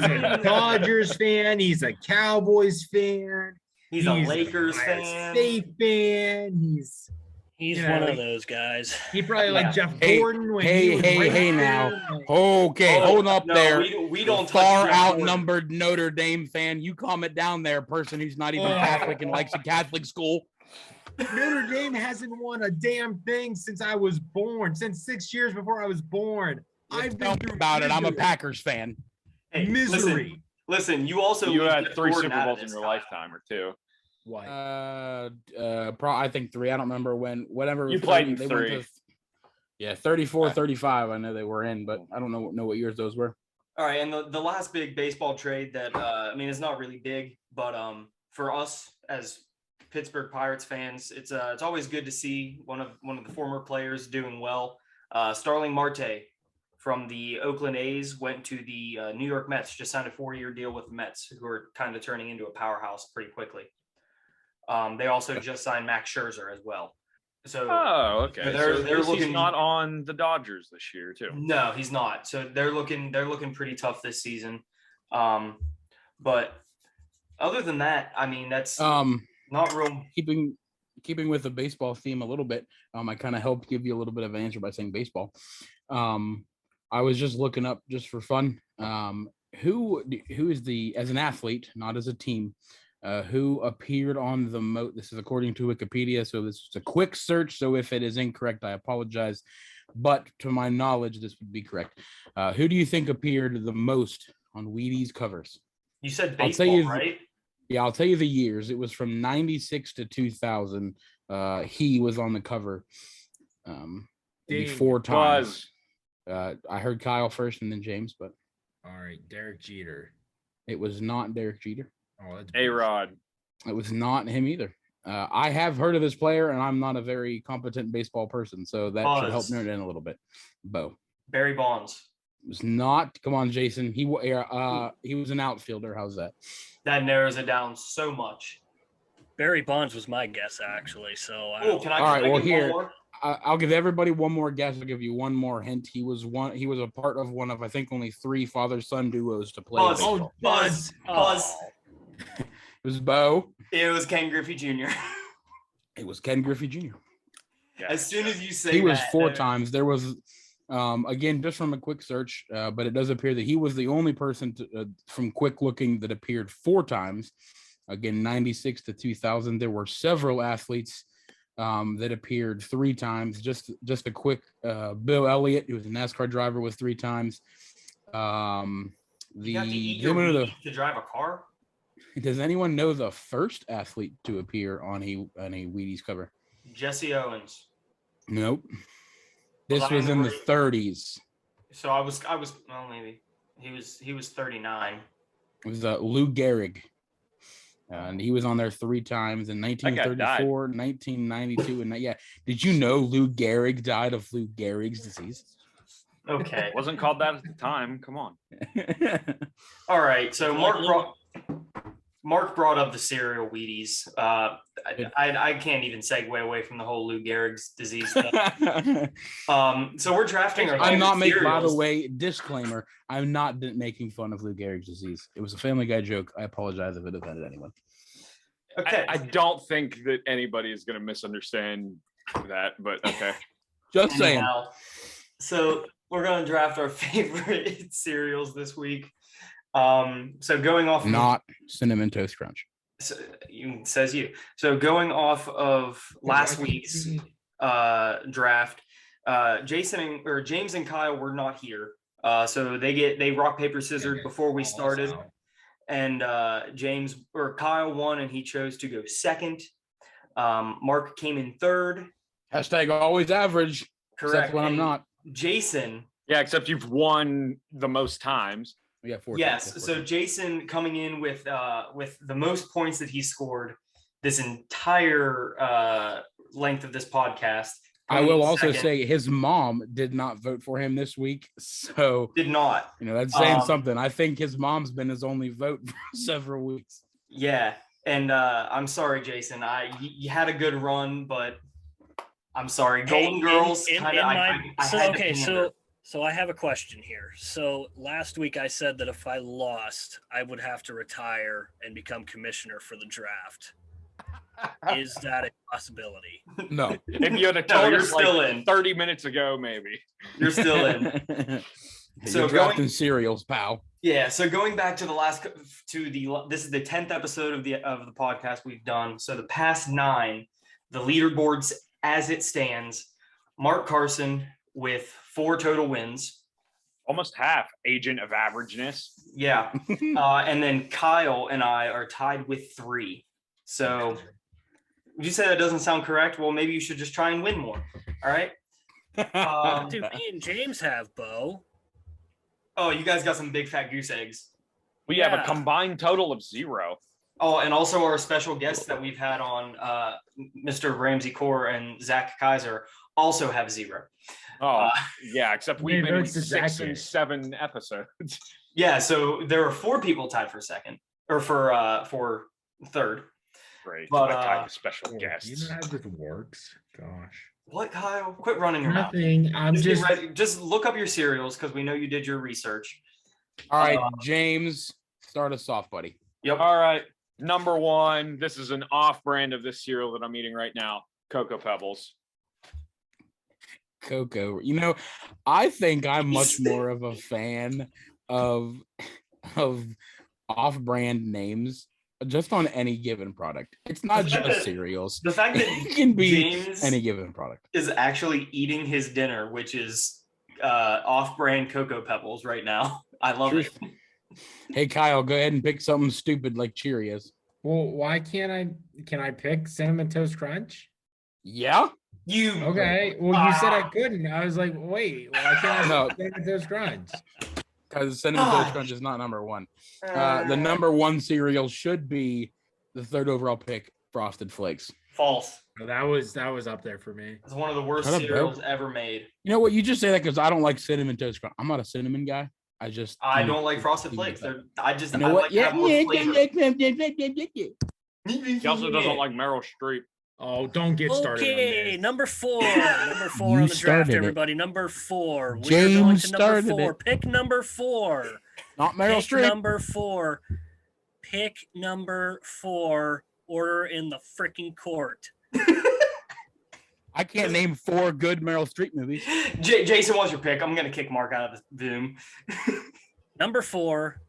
[SPEAKER 5] a Dodgers fan. He's a Cowboys fan.
[SPEAKER 1] He's a Lakers fan.
[SPEAKER 5] State fan.
[SPEAKER 4] He's one of those guys.
[SPEAKER 5] He probably like Jeff
[SPEAKER 3] Hey,
[SPEAKER 5] Gordon. When
[SPEAKER 3] hey,
[SPEAKER 5] he was
[SPEAKER 3] hey,
[SPEAKER 5] right
[SPEAKER 3] hey
[SPEAKER 5] there.
[SPEAKER 3] now. Okay, hold up
[SPEAKER 1] no,
[SPEAKER 3] there.
[SPEAKER 1] We don't touch
[SPEAKER 3] Far
[SPEAKER 1] Jeff Gordon.
[SPEAKER 3] outnumbered Notre Dame fan. You calm it down there, person who's not even Catholic and likes a Catholic school.
[SPEAKER 5] Notre Dame hasn't won a damn thing since I was born. Since 6 years before I was born. I've
[SPEAKER 3] Tell
[SPEAKER 5] been
[SPEAKER 3] me
[SPEAKER 5] through
[SPEAKER 3] about it. I'm a
[SPEAKER 5] misery.
[SPEAKER 3] Packers fan.
[SPEAKER 1] Hey,
[SPEAKER 5] Misery.
[SPEAKER 1] Listen, you also
[SPEAKER 2] You
[SPEAKER 1] leave
[SPEAKER 2] had
[SPEAKER 1] Jeff
[SPEAKER 2] 3
[SPEAKER 1] Gordon
[SPEAKER 2] Super
[SPEAKER 1] out of
[SPEAKER 2] Bowls in
[SPEAKER 1] this,
[SPEAKER 2] your
[SPEAKER 1] Kyle.
[SPEAKER 2] lifetime or 2.
[SPEAKER 5] What?
[SPEAKER 3] I think 3. I don't remember whatever.
[SPEAKER 2] You played in
[SPEAKER 3] they went
[SPEAKER 2] 3.
[SPEAKER 3] to- yeah, 34,
[SPEAKER 2] Okay.
[SPEAKER 3] 35. I know they were in, but I don't know what years those were.
[SPEAKER 1] All right, and the last big baseball trade that it's not really big, but for us as Pittsburgh Pirates fans, it's always good to see one of the former players doing well. Starling Marte from the Oakland A's went to the New York Mets, just signed a 4-year deal with the Mets, who are kind of turning into a powerhouse pretty quickly. They also just signed Max Scherzer as well. So
[SPEAKER 2] okay.
[SPEAKER 1] they're
[SPEAKER 2] He's
[SPEAKER 1] looking
[SPEAKER 2] not on the Dodgers this year, too.
[SPEAKER 1] No, he's not. So they're looking pretty tough this season. But other than that, that's not real.
[SPEAKER 3] Keeping with the baseball theme a little bit, I kind of helped give you a little bit of an answer by saying baseball. I was just looking up just for fun. Who is as an athlete, not as a team, who appeared on the most? This is according to Wikipedia, so this is a quick search. So if it is incorrect, I apologize. But to my knowledge, this would be correct. Who do you think appeared the most on Wheaties covers?
[SPEAKER 1] You said
[SPEAKER 3] I'll
[SPEAKER 1] baseball,
[SPEAKER 3] tell you
[SPEAKER 1] right?
[SPEAKER 3] Yeah, I'll tell you the years. It was from 96 to 2000. He was on the cover maybe 4 times. I heard Kyle first and then James, but
[SPEAKER 5] All right, Derek Jeter.
[SPEAKER 3] it was not Derek Jeter.
[SPEAKER 5] Oh, that's
[SPEAKER 2] A-Rod.
[SPEAKER 3] It was not him either. I have heard of this player, and I'm not a very competent baseball person, so that should help
[SPEAKER 1] Buzz.
[SPEAKER 3] nerd in a little bit. Bo.
[SPEAKER 1] Barry Bonds.
[SPEAKER 3] It was not. Come on, Jason. He was an outfielder. How's that?
[SPEAKER 1] That narrows it down so much.
[SPEAKER 4] Barry Bonds was my guess, actually. So
[SPEAKER 1] Can I?
[SPEAKER 3] All right,
[SPEAKER 1] can I
[SPEAKER 3] well,
[SPEAKER 1] get one
[SPEAKER 3] here-
[SPEAKER 1] more?
[SPEAKER 3] I'll give everybody one more guess. I'll give you one more hint. He was a part of one of, I think, only 3 father-son duos to play
[SPEAKER 1] Buzz.
[SPEAKER 3] baseball.
[SPEAKER 1] Buzz.
[SPEAKER 3] It was Bo.
[SPEAKER 1] It was Ken Griffey Jr.
[SPEAKER 3] It was Ken Griffey Jr.
[SPEAKER 1] As soon as you say
[SPEAKER 3] He was
[SPEAKER 1] that,
[SPEAKER 3] 4 times. There was, again, just from a quick search, but it does appear that he was the only person from quick looking that appeared 4 times. Again, 96 to 2000. There were several athletes that appeared 3 times. Just a quick, Bill Elliott, who was a NASCAR driver, was 3 times.
[SPEAKER 1] you got to eat
[SPEAKER 3] gentleman
[SPEAKER 1] your
[SPEAKER 3] of the-
[SPEAKER 1] meat to drive a car.
[SPEAKER 3] Does anyone know the first athlete to appear on a Wheaties cover?
[SPEAKER 1] Jesse Owens.
[SPEAKER 3] Nope. This
[SPEAKER 1] Well, I
[SPEAKER 3] was in the
[SPEAKER 1] agree.
[SPEAKER 3] 30s.
[SPEAKER 1] So I was well, maybe he was 39.
[SPEAKER 3] It was Lou Gehrig. And he was on there 3 times in
[SPEAKER 2] guy died.
[SPEAKER 3] 1934, 1992, and yeah. Did you know Lou Gehrig died of Lou Gehrig's disease?
[SPEAKER 1] Okay.
[SPEAKER 2] Wasn't called that at the time. Come on.
[SPEAKER 1] All right. So Mark brought up the cereal Wheaties. I can't even segue away from the whole Lou Gehrig's disease thing. So we're drafting our
[SPEAKER 3] I'm not
[SPEAKER 1] favorite
[SPEAKER 3] making. By the
[SPEAKER 1] cereals.
[SPEAKER 3] way, disclaimer: I'm not making fun of Lou Gehrig's disease. It was a Family Guy joke. I apologize if it offended anyone.
[SPEAKER 1] Okay.
[SPEAKER 2] I don't think that anybody is going to misunderstand that, but okay.
[SPEAKER 3] Just saying.
[SPEAKER 1] Anyhow, so we're gonna draft our favorite cereals this week. So going off
[SPEAKER 3] Not Cinnamon Toast Crunch.
[SPEAKER 1] So, says you. So going off of last week's draft, James and Kyle were not here. So they rock paper scissors before we started, and Kyle won, and he chose to go second. Mark came in third.
[SPEAKER 3] Hashtag always average.
[SPEAKER 1] Correct.
[SPEAKER 3] Except when I'm not.
[SPEAKER 1] Jason.
[SPEAKER 2] Yeah, except you've won the most times.
[SPEAKER 3] Yeah, 4
[SPEAKER 1] Yes.
[SPEAKER 3] times.
[SPEAKER 1] So Jason coming in with the most points that he scored this entire length of this podcast.
[SPEAKER 3] I will also say his mom did not vote for him this week. So
[SPEAKER 1] did not.
[SPEAKER 3] That's saying something. I think his mom's been his only vote for several weeks.
[SPEAKER 1] Yeah. And I'm sorry, Jason. You had a good run, but I'm sorry. Golden Girls kind of.
[SPEAKER 4] So I have a question here. So last week I said that if I lost, I would have to retire and become commissioner for the draft. Is that a possibility?
[SPEAKER 3] No.
[SPEAKER 2] If you had told
[SPEAKER 1] you're
[SPEAKER 2] us
[SPEAKER 1] still in
[SPEAKER 2] 30 minutes ago, maybe.
[SPEAKER 1] You're still in.
[SPEAKER 3] So drafting cereals, pal.
[SPEAKER 1] Yeah. So going back to this is the 10th episode of the podcast we've done. So the past 9, the leaderboards as it stands, Mark Carson with 4 total wins.
[SPEAKER 2] Almost half agent of averageness.
[SPEAKER 1] Yeah. And then Kyle and I are tied with 3. So would you say that doesn't sound correct? Well, maybe you should just try and win more. All right.
[SPEAKER 4] Dude, me and James have, Bo.
[SPEAKER 1] Oh, you guys got some big fat goose eggs.
[SPEAKER 2] We have a combined total of 0.
[SPEAKER 1] Oh, and also our special guests that we've had on, Mr. Ramsey Core and Zach Kaiser, also have 0.
[SPEAKER 2] Yeah, except we've been in 6 and 7 episodes.
[SPEAKER 1] Yeah, so there are 4 people tied for second, or for third.
[SPEAKER 2] Great.
[SPEAKER 1] But,
[SPEAKER 2] what kind of special guests?
[SPEAKER 5] You know how this works? Gosh.
[SPEAKER 1] What, Kyle? Quit running your mouth.
[SPEAKER 5] Nothing. I'm just
[SPEAKER 1] just look up your cereals because we know you did your research.
[SPEAKER 3] All right, James, start us off, buddy.
[SPEAKER 1] Yep.
[SPEAKER 2] All right. Number 1. This is an off-brand of this cereal that I'm eating right now. Cocoa Pebbles.
[SPEAKER 3] Cocoa. I think I'm much more of a fan of off-brand names just on any given product. It's not just cereals.
[SPEAKER 1] The fact that
[SPEAKER 3] it can be
[SPEAKER 1] James
[SPEAKER 3] any given product
[SPEAKER 1] is actually eating his dinner, which is off-brand Cocoa Pebbles right now. I love it.
[SPEAKER 3] Hey, Kyle, go ahead and pick something stupid like Cheerios.
[SPEAKER 5] Well, why can't I? Can I pick Cinnamon Toast Crunch?
[SPEAKER 3] Yeah.
[SPEAKER 5] Okay. Well, you said I couldn't. I was like, wait, why can't I pick Cinnamon Toast Crunch?
[SPEAKER 3] Because Cinnamon Toast Crunch is not number 1. The number 1 cereal should be the 3rd overall pick, Frosted Flakes.
[SPEAKER 1] False.
[SPEAKER 5] That was up there for me.
[SPEAKER 1] It's one of the worst cereals ever made.
[SPEAKER 3] You know what? You just say that because I don't like Cinnamon Toast Crunch. I'm not a cinnamon guy. I
[SPEAKER 1] don't like Frosted Flakes.
[SPEAKER 3] You know what?
[SPEAKER 1] He also
[SPEAKER 2] doesn't like Meryl Streep.
[SPEAKER 5] Oh, don't get started.
[SPEAKER 4] Okay, number 4. Number 4 on the draft, everybody. Number 4.
[SPEAKER 3] James
[SPEAKER 4] We're going to number
[SPEAKER 3] started
[SPEAKER 4] 4.
[SPEAKER 3] it.
[SPEAKER 4] Pick number 4.
[SPEAKER 3] Not Meryl Streep.
[SPEAKER 4] Number 4. Pick number 4. Order in the freaking court.
[SPEAKER 3] I can't name 4 good Meryl Streep movies.
[SPEAKER 1] Jason, what's your pick? I'm going to kick Mark out of the Zoom.
[SPEAKER 4] Number 4,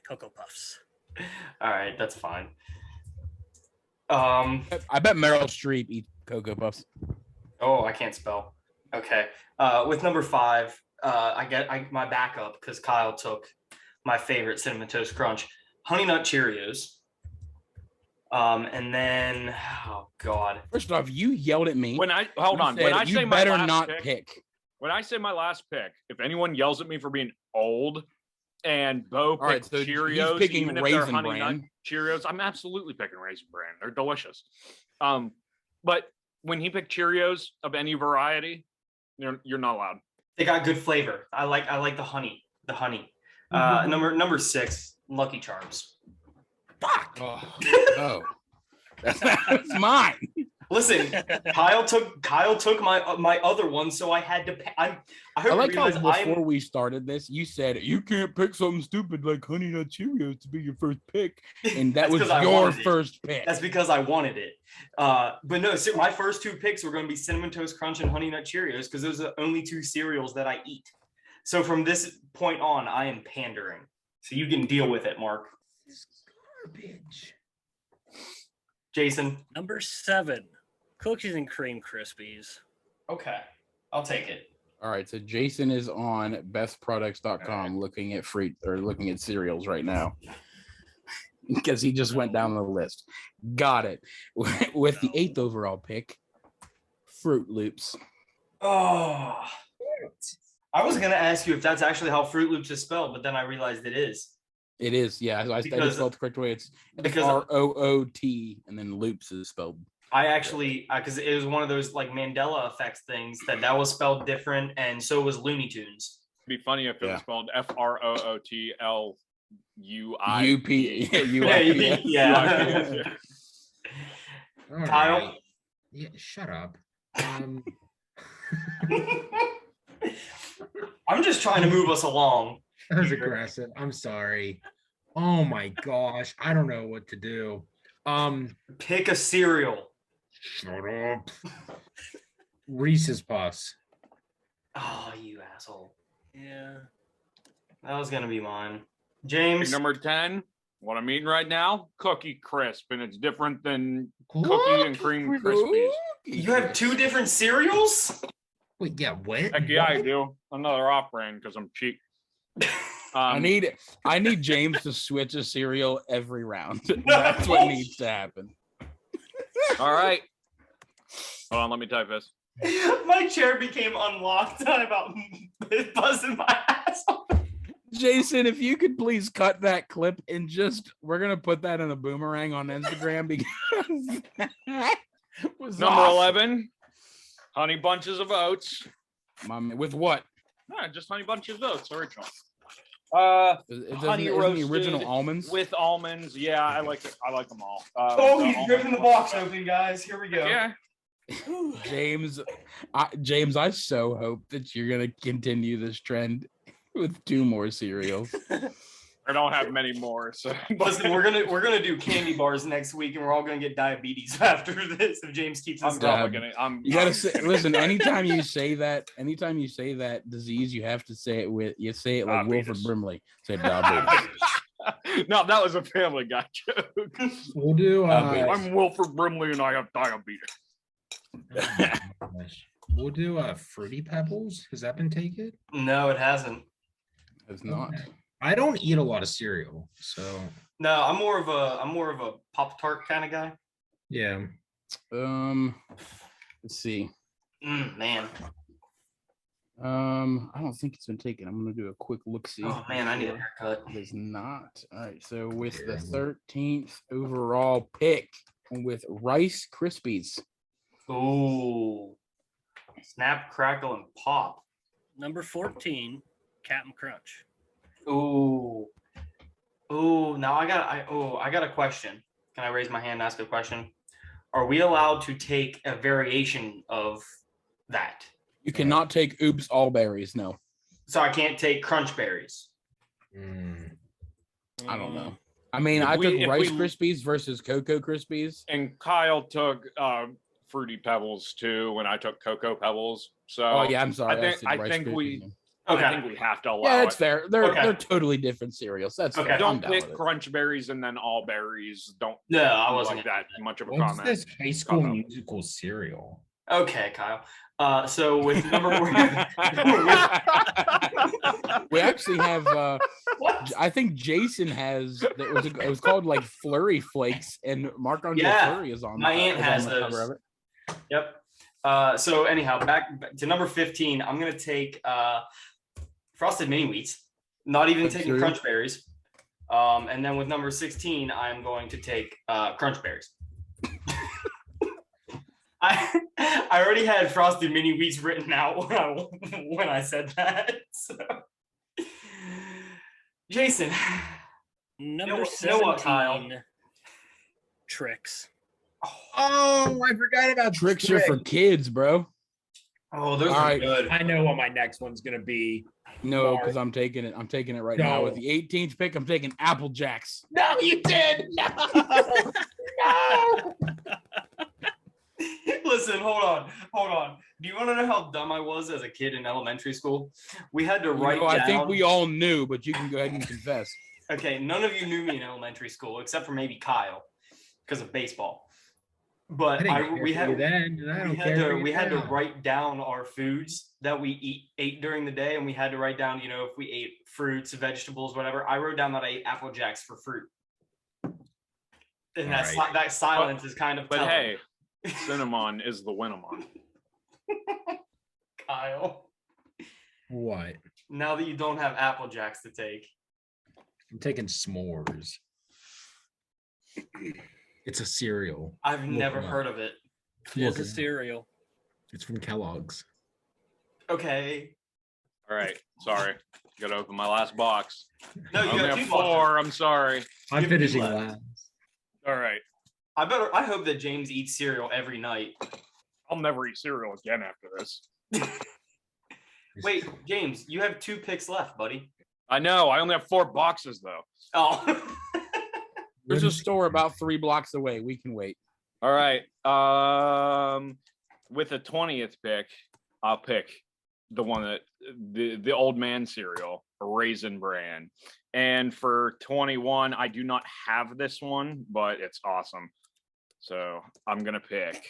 [SPEAKER 4] Cocoa Puffs.
[SPEAKER 1] All right, that's fine.
[SPEAKER 3] I bet Meryl Streep eats Cocoa Puffs.
[SPEAKER 1] Oh, I can't spell. Okay. With number 5, I get my backup because Kyle took my favorite Cinnamon Toast Crunch, Honey Nut Cheerios. And then, oh God.
[SPEAKER 3] First off, you yelled at me.
[SPEAKER 2] When I say my
[SPEAKER 3] better
[SPEAKER 2] last
[SPEAKER 3] not
[SPEAKER 2] pick,
[SPEAKER 3] pick.
[SPEAKER 2] When I say my last pick, if anyone yells at me for being old and Bo picked
[SPEAKER 3] so
[SPEAKER 2] Cheerios,
[SPEAKER 3] he's picking
[SPEAKER 2] even if they're
[SPEAKER 3] Raisin
[SPEAKER 2] Honey
[SPEAKER 3] Bran.
[SPEAKER 2] Nut Cheerios, I'm absolutely picking Raisin Bran. They're delicious. But when he picked Cheerios of any variety, you're not allowed.
[SPEAKER 1] They got good flavor. I like the honey. The honey. Number 6, Lucky Charms.
[SPEAKER 3] Fuck. Oh. That's mine.
[SPEAKER 1] Listen, Kyle took my other one, so I had to pay. I
[SPEAKER 3] like how before we started this, you said you can't pick something stupid like Honey Nut Cheerios to be your first pick, and that was your first pick.
[SPEAKER 1] That's because I wanted it. But no, so my first 2 picks were going to be Cinnamon Toast Crunch and Honey Nut Cheerios because those are the only 2 cereals that I eat. So from this point on, I am pandering. So you can deal with it, Mark.
[SPEAKER 5] Garbage.
[SPEAKER 1] Jason.
[SPEAKER 4] Number 7, cookies and cream Krispies.
[SPEAKER 1] Okay, I'll take it.
[SPEAKER 3] All right, so Jason is on bestproducts.com looking at fruit or looking at cereals right now because he just went down the list. Got it. With the 8th overall pick, Fruit Loops.
[SPEAKER 1] Oh, I was gonna ask you if that's actually how Fruit Loops is spelled, but then I realized it is.
[SPEAKER 3] It is, yeah. I
[SPEAKER 1] Because-
[SPEAKER 3] spelled the correct way. It's
[SPEAKER 1] because-
[SPEAKER 3] Root, and then Loops is spelled.
[SPEAKER 1] I actually, because it was one of those like Mandela effects things that was spelled different, and so was Looney Tunes.
[SPEAKER 2] It'd be funny if it
[SPEAKER 3] Yeah.
[SPEAKER 2] was spelled FROOTLUI.
[SPEAKER 3] UP,
[SPEAKER 1] Yeah.
[SPEAKER 5] All
[SPEAKER 1] Kyle?
[SPEAKER 5] right. Yeah, shut up.
[SPEAKER 1] I'm just trying to move us along.
[SPEAKER 5] That was aggressive. I'm sorry. Oh my gosh. I don't know what to do.
[SPEAKER 1] Pick a cereal.
[SPEAKER 5] Shut up. Reese's Puffs.
[SPEAKER 1] Oh, you asshole.
[SPEAKER 4] Yeah.
[SPEAKER 1] That was gonna be mine.
[SPEAKER 2] Pick
[SPEAKER 1] James.
[SPEAKER 2] number 10. What I'm eating right now, Cookie Crisp, and it's different than Cookie and Cream Krispies.
[SPEAKER 1] You have 2 different cereals?
[SPEAKER 5] Wait, yeah, what?
[SPEAKER 2] Heck yeah, I do. Another off-brand because I'm cheap.
[SPEAKER 3] I need James to switch a cereal every round. That's what needs to happen.
[SPEAKER 2] All right. Hold on, let me type this.
[SPEAKER 1] My chair became unlocked and I'm about buzzing my ass off.
[SPEAKER 3] Jason, if you could please cut that clip and we're gonna put that in a boomerang on Instagram because that was
[SPEAKER 2] Number
[SPEAKER 3] awesome.
[SPEAKER 2] 11, Honey Bunches of Oats.
[SPEAKER 3] My man, with what?
[SPEAKER 2] No, just Honey Bunches of Oats, original.
[SPEAKER 3] Isn't
[SPEAKER 2] Honey
[SPEAKER 3] the
[SPEAKER 2] roasted
[SPEAKER 3] original almonds?
[SPEAKER 2] with almonds. Yeah, I like it. I like them all.
[SPEAKER 1] Oh,
[SPEAKER 2] the
[SPEAKER 1] he's
[SPEAKER 2] almond
[SPEAKER 1] ripping the
[SPEAKER 2] ones.
[SPEAKER 1] box open, guys. Here we go.
[SPEAKER 2] Yeah.
[SPEAKER 3] James, I so hope that you're gonna continue this trend with 2 more cereals.
[SPEAKER 2] I don't have many more. So
[SPEAKER 1] Listen, we're gonna do candy bars next week, and we're all gonna get diabetes after this if James keeps us
[SPEAKER 2] I'm
[SPEAKER 1] going.
[SPEAKER 2] probably gonna.
[SPEAKER 3] You gotta say, listen. Anytime you say that disease, you have to say it like
[SPEAKER 2] Diabetes.
[SPEAKER 3] Wilford Brimley. Say diabetes.
[SPEAKER 2] No, that was a Family Guy joke.
[SPEAKER 5] We'll do
[SPEAKER 2] I'm Wilford Brimley and I have diabetes.
[SPEAKER 5] we'll do Fruity Pebbles. Has that been taken?
[SPEAKER 1] No, it hasn't.
[SPEAKER 3] It's not.
[SPEAKER 5] Okay. I don't eat a lot of cereal, so
[SPEAKER 1] No, I'm more of a Pop-Tart kind of guy.
[SPEAKER 5] yeah.
[SPEAKER 3] Let's see.
[SPEAKER 1] Man.
[SPEAKER 3] I don't think it's been taken. I'm gonna do a quick look see.
[SPEAKER 1] Oh man, I need a haircut.
[SPEAKER 3] It is not. All right. So with the 13th overall pick, with Rice Krispies.
[SPEAKER 1] Ooh. Snap, crackle, and pop.
[SPEAKER 4] Number 14, Captain Crunch.
[SPEAKER 1] Ooh. Ooh. Now I got a question. Can I raise my hand and ask a question? Are we allowed to take a variation of that?
[SPEAKER 3] You cannot take Oops All Berries. No,
[SPEAKER 1] So I can't take crunch berries.
[SPEAKER 3] I don't know. I mean, I took Rice Krispies versus Cocoa Krispies.
[SPEAKER 2] And Kyle took Fruity Pebbles too when I took Cocoa Pebbles. So
[SPEAKER 3] Oh yeah, I'm sorry.
[SPEAKER 2] I think
[SPEAKER 3] said Rice
[SPEAKER 2] we
[SPEAKER 3] Krispies.
[SPEAKER 1] Okay.
[SPEAKER 2] I think we have to allow
[SPEAKER 3] Yeah,
[SPEAKER 2] it.
[SPEAKER 3] that's fair. They're
[SPEAKER 1] Okay.
[SPEAKER 3] they're totally different cereals. That's
[SPEAKER 1] Okay.
[SPEAKER 3] fair. I'm
[SPEAKER 2] Don't
[SPEAKER 3] down
[SPEAKER 2] pick
[SPEAKER 3] with it.
[SPEAKER 2] Crunch Berries and then All Berries. Don't
[SPEAKER 1] No, I
[SPEAKER 2] do
[SPEAKER 1] wasn't
[SPEAKER 2] like that much of a
[SPEAKER 5] What's
[SPEAKER 2] comment.
[SPEAKER 5] this High School
[SPEAKER 2] Kyle.
[SPEAKER 5] Musical cereal?
[SPEAKER 1] Okay, Kyle. So with number
[SPEAKER 3] We actually have.
[SPEAKER 1] what?
[SPEAKER 3] I think Jason has. It was called like Flurry Flakes, and Mark Andre
[SPEAKER 1] Yeah,
[SPEAKER 3] Flurry is on.
[SPEAKER 1] my aunt
[SPEAKER 3] is on
[SPEAKER 1] has
[SPEAKER 3] the cover
[SPEAKER 1] those.
[SPEAKER 3] of it.
[SPEAKER 1] Yep. So anyhow, back to number 15. I'm gonna take frosted mini wheats. Not even
[SPEAKER 3] That's
[SPEAKER 1] taking
[SPEAKER 3] true.
[SPEAKER 1] crunch berries. And then with number 16, I'm going to take crunch berries. I already had frosted mini wheats written out when I said that. So. Jason.
[SPEAKER 4] Number
[SPEAKER 1] You know what, Kyle?
[SPEAKER 4] 17, Tricks.
[SPEAKER 5] Oh, I forgot about
[SPEAKER 3] Tricks are for kids, bro.
[SPEAKER 1] Oh, those
[SPEAKER 3] All
[SPEAKER 1] are
[SPEAKER 3] right.
[SPEAKER 1] good.
[SPEAKER 5] I know what my next one's gonna be.
[SPEAKER 3] No,
[SPEAKER 5] Mark.
[SPEAKER 3] because I'm taking it. I'm taking it right now. With
[SPEAKER 5] No.
[SPEAKER 3] the 18th pick, I'm taking Apple Jacks.
[SPEAKER 5] No, you did. No. No.
[SPEAKER 1] Listen, hold on. Do you want to know how dumb I was as a kid in elementary school? We had to write down.
[SPEAKER 3] I think we all knew, but you can go ahead and confess.
[SPEAKER 1] Okay, none of you knew me in elementary school except for maybe Kyle. because of baseball.
[SPEAKER 5] I
[SPEAKER 1] But
[SPEAKER 5] didn't care
[SPEAKER 1] we
[SPEAKER 5] for
[SPEAKER 1] had
[SPEAKER 5] you then, and I don't care for you
[SPEAKER 1] we had to
[SPEAKER 5] now.
[SPEAKER 1] write down our foods that we ate during the day, and we had to write down, you know, if we ate fruits, vegetables, whatever. I wrote down that I ate Apple Jacks for fruit, and that silence is kind of.
[SPEAKER 2] But
[SPEAKER 1] telling.
[SPEAKER 2] hey, cinnamon is the Winnemon.
[SPEAKER 1] Kyle,
[SPEAKER 5] What?
[SPEAKER 1] now that you don't have Apple Jacks to take,
[SPEAKER 5] I'm taking s'mores. It's a cereal.
[SPEAKER 1] I've
[SPEAKER 5] Look
[SPEAKER 1] never
[SPEAKER 5] it up.
[SPEAKER 1] heard of it.
[SPEAKER 4] It is
[SPEAKER 5] Look
[SPEAKER 4] a
[SPEAKER 5] it up.
[SPEAKER 4] cereal.
[SPEAKER 5] It's from Kellogg's.
[SPEAKER 1] Okay.
[SPEAKER 2] All right, sorry. Got to open my last box.
[SPEAKER 1] No,
[SPEAKER 2] I
[SPEAKER 1] you
[SPEAKER 2] only
[SPEAKER 1] got
[SPEAKER 2] have
[SPEAKER 1] two boxes.
[SPEAKER 2] 4. I'm sorry.
[SPEAKER 5] I'm
[SPEAKER 1] Give me
[SPEAKER 5] finishing
[SPEAKER 1] left.
[SPEAKER 5] last.
[SPEAKER 2] All right.
[SPEAKER 1] I hope that James eats cereal every night.
[SPEAKER 2] I'll never eat cereal again after this.
[SPEAKER 1] Wait, James, you have 2 picks left, buddy.
[SPEAKER 2] I know. I only have 4 boxes though.
[SPEAKER 1] Oh.
[SPEAKER 3] There's a store about 3 blocks away. We can wait.
[SPEAKER 2] All right. With the 20th pick, I'll pick the one that the old man cereal, Raisin Bran. And for 21, I do not have this one, but it's awesome. So I'm gonna pick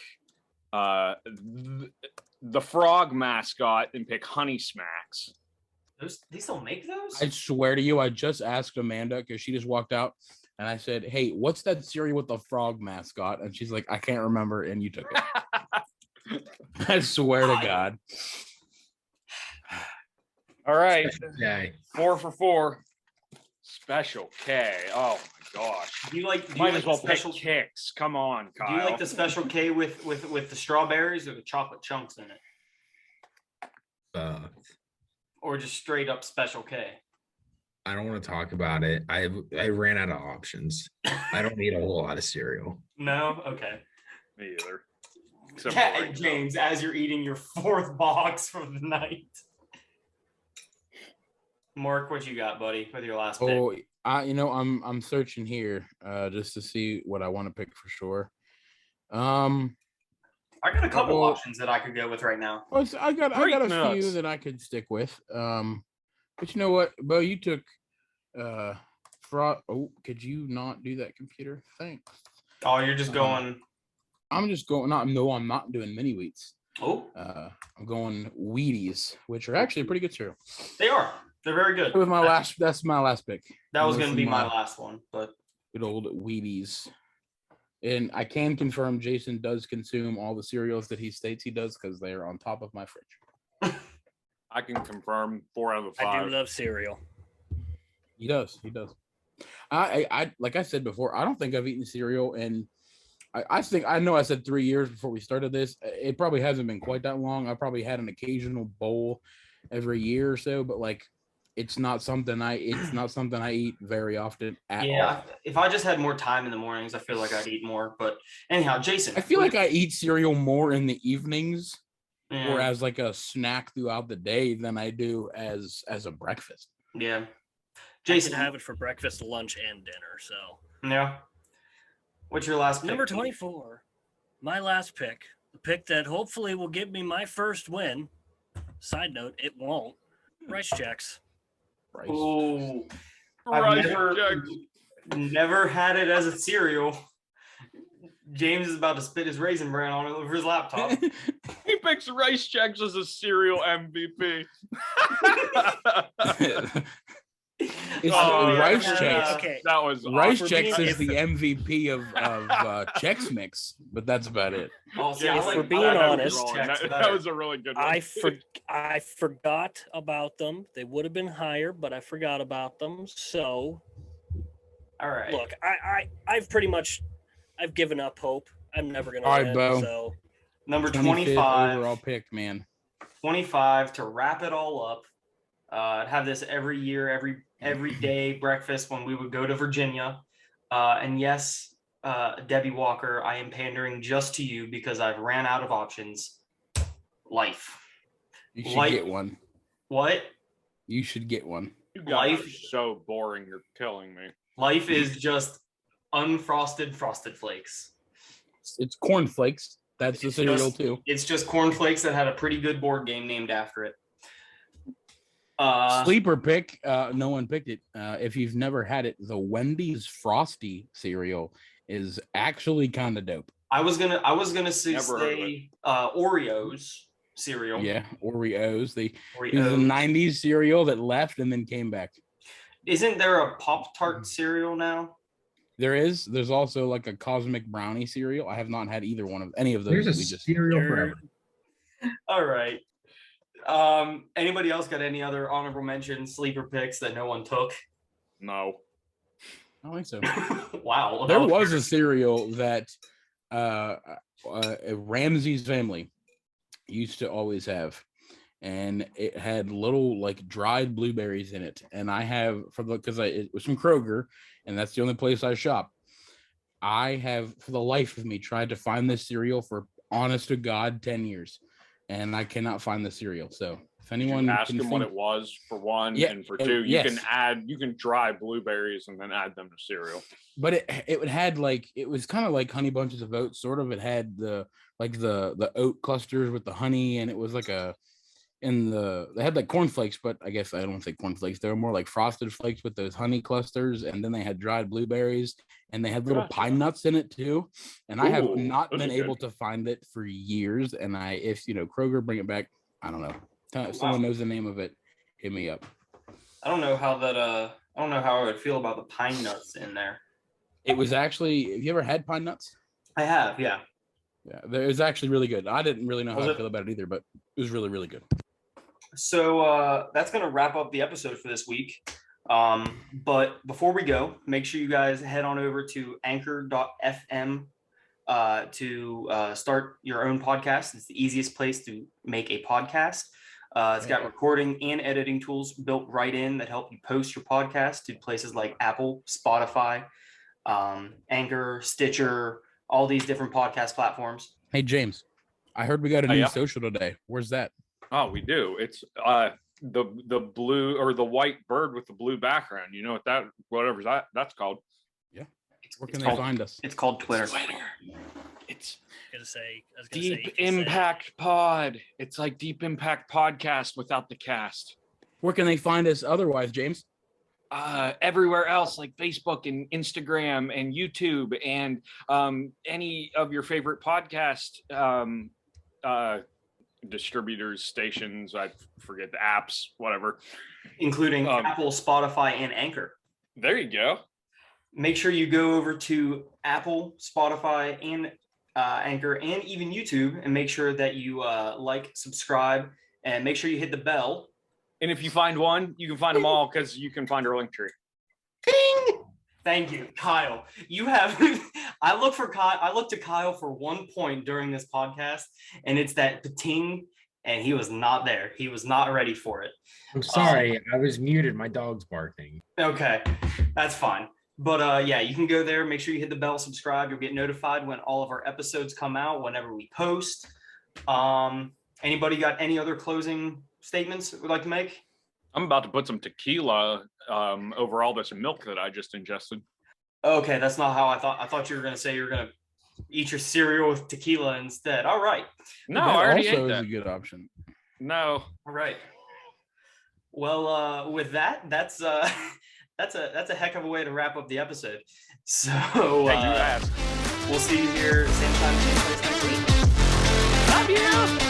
[SPEAKER 2] the frog mascot and pick Honey Smacks.
[SPEAKER 1] They still make those?
[SPEAKER 3] I swear to you, I just asked Amanda because she just walked out, and I said, "Hey, what's that cereal with the frog mascot?" And she's like, "I can't remember," and you took it. I swear to God.
[SPEAKER 2] All right,
[SPEAKER 5] Okay.
[SPEAKER 2] 4 for 4. Special K. Oh my gosh.
[SPEAKER 1] Do you like?
[SPEAKER 2] Might as well
[SPEAKER 1] the special?
[SPEAKER 2] pick Kicks. Come on, Kyle.
[SPEAKER 1] Do you like the Special K with the strawberries or the chocolate chunks in it, or just straight up Special K?
[SPEAKER 5] I don't want to talk about it. I ran out of options. I don't need a whole lot of cereal.
[SPEAKER 1] No. Okay.
[SPEAKER 2] Me either. Except for
[SPEAKER 1] Yeah,
[SPEAKER 2] right now.
[SPEAKER 1] James, as you're eating your 4th box for the night. Mark, what you got, buddy, with your last pick?
[SPEAKER 3] Oh, I'm searching here just to see what I want to pick for sure.
[SPEAKER 1] I got a couple
[SPEAKER 3] well-
[SPEAKER 1] options that I could go with right now.
[SPEAKER 3] I got
[SPEAKER 2] Grape
[SPEAKER 3] a
[SPEAKER 2] nuts.
[SPEAKER 3] few that I could stick with. But you know what, Bo, you took oh, could you not do that, computer? Thanks.
[SPEAKER 1] Oh, you're just going.
[SPEAKER 3] I'm just going. No, I'm not doing mini wheats.
[SPEAKER 1] Oh,
[SPEAKER 3] I'm going Wheaties, which are actually a pretty good cereal.
[SPEAKER 1] they are. They're very good.
[SPEAKER 3] That was my last. That's my last pick.
[SPEAKER 1] That was
[SPEAKER 3] Those
[SPEAKER 1] going to
[SPEAKER 3] are
[SPEAKER 1] be my
[SPEAKER 3] my-
[SPEAKER 1] last one, but
[SPEAKER 3] Good old Wheaties. And I can confirm Jason does consume all the cereals that he states he does because they are on top of my fridge.
[SPEAKER 2] I can confirm 4 out of the 5.
[SPEAKER 4] I do love cereal.
[SPEAKER 3] He does. I like I said before, I don't think I've eaten cereal and I think I know I said 3 years before we started this. It probably hasn't been quite that long. I probably had an occasional bowl every year or so, but like it's not something I eat very often at all.
[SPEAKER 1] yeah, if I just had more time in the mornings, I feel like I'd eat more. But anyhow, Jason,
[SPEAKER 3] I feel like I eat cereal more in the evenings
[SPEAKER 1] yeah,
[SPEAKER 3] or as like a snack throughout the day than I do as a breakfast.
[SPEAKER 1] yeah.
[SPEAKER 4] Jason,
[SPEAKER 1] Jason,
[SPEAKER 4] have it for breakfast, lunch, and dinner. So
[SPEAKER 1] yeah. What's your last pick?
[SPEAKER 4] number 24, my last pick, the pick that hopefully will give me my first win. Side note, it won't. Rice Checks.
[SPEAKER 3] Rice.
[SPEAKER 1] Oh,
[SPEAKER 2] Rice
[SPEAKER 1] I've never had it as a cereal. James is about to spit his Raisin Bran on it over his laptop.
[SPEAKER 2] He picks Rice Checks as a cereal MVP.
[SPEAKER 3] It's
[SPEAKER 2] Oh,
[SPEAKER 3] Rice
[SPEAKER 1] yeah.
[SPEAKER 3] Chex.
[SPEAKER 4] Okay.
[SPEAKER 2] That was
[SPEAKER 3] Rice
[SPEAKER 4] for
[SPEAKER 3] Chex
[SPEAKER 4] being-
[SPEAKER 3] is the MVP of Chex Mix, but that's about it.
[SPEAKER 1] Oh, see,
[SPEAKER 2] Yeah,
[SPEAKER 1] I
[SPEAKER 4] if
[SPEAKER 1] like-
[SPEAKER 4] we're being
[SPEAKER 1] I like
[SPEAKER 4] honest-
[SPEAKER 1] Rice Chex
[SPEAKER 2] that
[SPEAKER 1] better.
[SPEAKER 2] was a really good one.
[SPEAKER 4] I forgot about them. They would have been higher, but I forgot about them. So
[SPEAKER 1] All right.
[SPEAKER 4] look, I've given up hope. I'm never gonna
[SPEAKER 3] All right,
[SPEAKER 4] win.
[SPEAKER 3] Bo.
[SPEAKER 4] So
[SPEAKER 1] Number
[SPEAKER 3] 25th
[SPEAKER 1] 25.
[SPEAKER 3] overall pick, man.
[SPEAKER 1] 25 to wrap it all up. I'd have this every year, every day breakfast when we would go to Virginia. And yes, Debbie Walker, I am pandering just to you because I've ran out of options. Life.
[SPEAKER 3] You should
[SPEAKER 1] Like-
[SPEAKER 3] get one.
[SPEAKER 1] What?
[SPEAKER 3] You should get one.
[SPEAKER 2] You guys are
[SPEAKER 1] life-
[SPEAKER 2] so boring. You're killing me.
[SPEAKER 1] Life is just unfrosted Frosted Flakes.
[SPEAKER 3] It's cornflakes. That's the
[SPEAKER 1] It's
[SPEAKER 3] cereal
[SPEAKER 1] just-
[SPEAKER 3] too.
[SPEAKER 1] It's just cornflakes that had a pretty good board game named after it.
[SPEAKER 3] Sleeper pick. No one picked it. If you've never had it, the Wendy's Frosty cereal is actually kind of dope.
[SPEAKER 1] I was gonna say
[SPEAKER 2] Never heard of
[SPEAKER 1] Oreos cereal.
[SPEAKER 3] Yeah, Oreos. It was a
[SPEAKER 1] Oreos.
[SPEAKER 3] 90s cereal that left and then came back.
[SPEAKER 1] Isn't there a Pop-Tart cereal now?
[SPEAKER 3] There's also like a cosmic brownie cereal. I have not had either one of any of those.
[SPEAKER 5] There's a
[SPEAKER 3] We just
[SPEAKER 5] cereal forever.
[SPEAKER 1] All right. Anybody else got any other honorable mentions, sleeper picks that no one took?
[SPEAKER 2] No.
[SPEAKER 3] I don't think so.
[SPEAKER 1] Wow.
[SPEAKER 3] There was a cereal that Ramsey's family used to always have, and it had little like dried blueberries in it. And I have it was from Kroger, and that's the only place I shop. I have, for the life of me, tried to find this cereal for honest to God 10 years, and I cannot find the cereal. So if anyone
[SPEAKER 2] ask
[SPEAKER 3] can
[SPEAKER 2] him what it was for one,
[SPEAKER 3] Yeah,
[SPEAKER 2] and for two, you
[SPEAKER 3] yes.
[SPEAKER 2] can dry blueberries and then add them to cereal.
[SPEAKER 3] But it had like, it was kind of like Honey Bunches of Oats, sort of. It had the oat clusters with the honey, and it was like they had like cornflakes, but I guess I don't say cornflakes. They were more like frosted flakes with those honey clusters, and then they had dried blueberries, and they had little pine nuts in it too. And I have not been able to find it for years. And if Kroger bring it back, I don't know. If someone knows the name of it, hit me up.
[SPEAKER 1] I don't know how I would feel about the pine nuts in there.
[SPEAKER 3] It was actually, have you ever had pine nuts?
[SPEAKER 1] I have, yeah.
[SPEAKER 3] Yeah, it was actually really good. I didn't really know how
[SPEAKER 1] Was
[SPEAKER 3] I
[SPEAKER 1] it?
[SPEAKER 3] feel about it either, but it was really, really good.
[SPEAKER 1] So that's going to wrap up the episode for this week. But before we go, make sure you guys head on over to anchor.fm to start your own podcast. It's the easiest place to make a podcast. It's got recording and editing tools built right in that help you post your podcast to places like Apple, Spotify, Anchor, Stitcher, all these different podcast platforms.
[SPEAKER 3] Hey, James, I heard we got a new social today. Where's that?
[SPEAKER 2] Oh, we do. It's the blue or the white bird with the blue background. You know what whatever that's called.
[SPEAKER 3] Yeah. Where can they find us?
[SPEAKER 1] It's called Twitter.
[SPEAKER 2] It's
[SPEAKER 4] I was gonna
[SPEAKER 2] Deep Impact Pod. It's like Deep Impact Podcast without the cast.
[SPEAKER 3] Where can they find us otherwise, James?
[SPEAKER 2] Everywhere else, like Facebook and Instagram and YouTube and any of your favorite podcast distributors, stations. I forget the apps, whatever,
[SPEAKER 1] including Apple, Spotify, and Anchor.
[SPEAKER 2] There you go.
[SPEAKER 1] Make sure you go over to Apple, Spotify, and Anchor, and even YouTube, and make sure that you like, subscribe, and make sure you hit the bell.
[SPEAKER 2] And if you find one, you can find them all, because you can find our link tree.
[SPEAKER 1] Ding! Thank you, Kyle. You have. I looked to Kyle for 1 point during this podcast, and it's that pating, and he was not there. He was not ready for it.
[SPEAKER 5] I'm sorry, I was muted. My dog's barking.
[SPEAKER 1] Okay, that's fine. But yeah, you can go there. Make sure you hit the bell, subscribe. You'll get notified when all of our episodes come out, whenever we post. Anybody got any other closing statements we'd like to make?
[SPEAKER 2] I'm about to put some tequila over all this milk that I just ingested.
[SPEAKER 1] Okay, that's not how I thought. I thought you were going to say you're going to eat your cereal with tequila instead. All right.
[SPEAKER 2] No,
[SPEAKER 3] that
[SPEAKER 2] I already
[SPEAKER 3] also
[SPEAKER 2] ate
[SPEAKER 3] is
[SPEAKER 2] that.
[SPEAKER 3] a good option.
[SPEAKER 2] No.
[SPEAKER 1] All right. Well, with that's a heck of a way to wrap up the episode. So
[SPEAKER 2] Hey, you asked.
[SPEAKER 1] we'll see you here same time, same place next week.
[SPEAKER 2] Love you.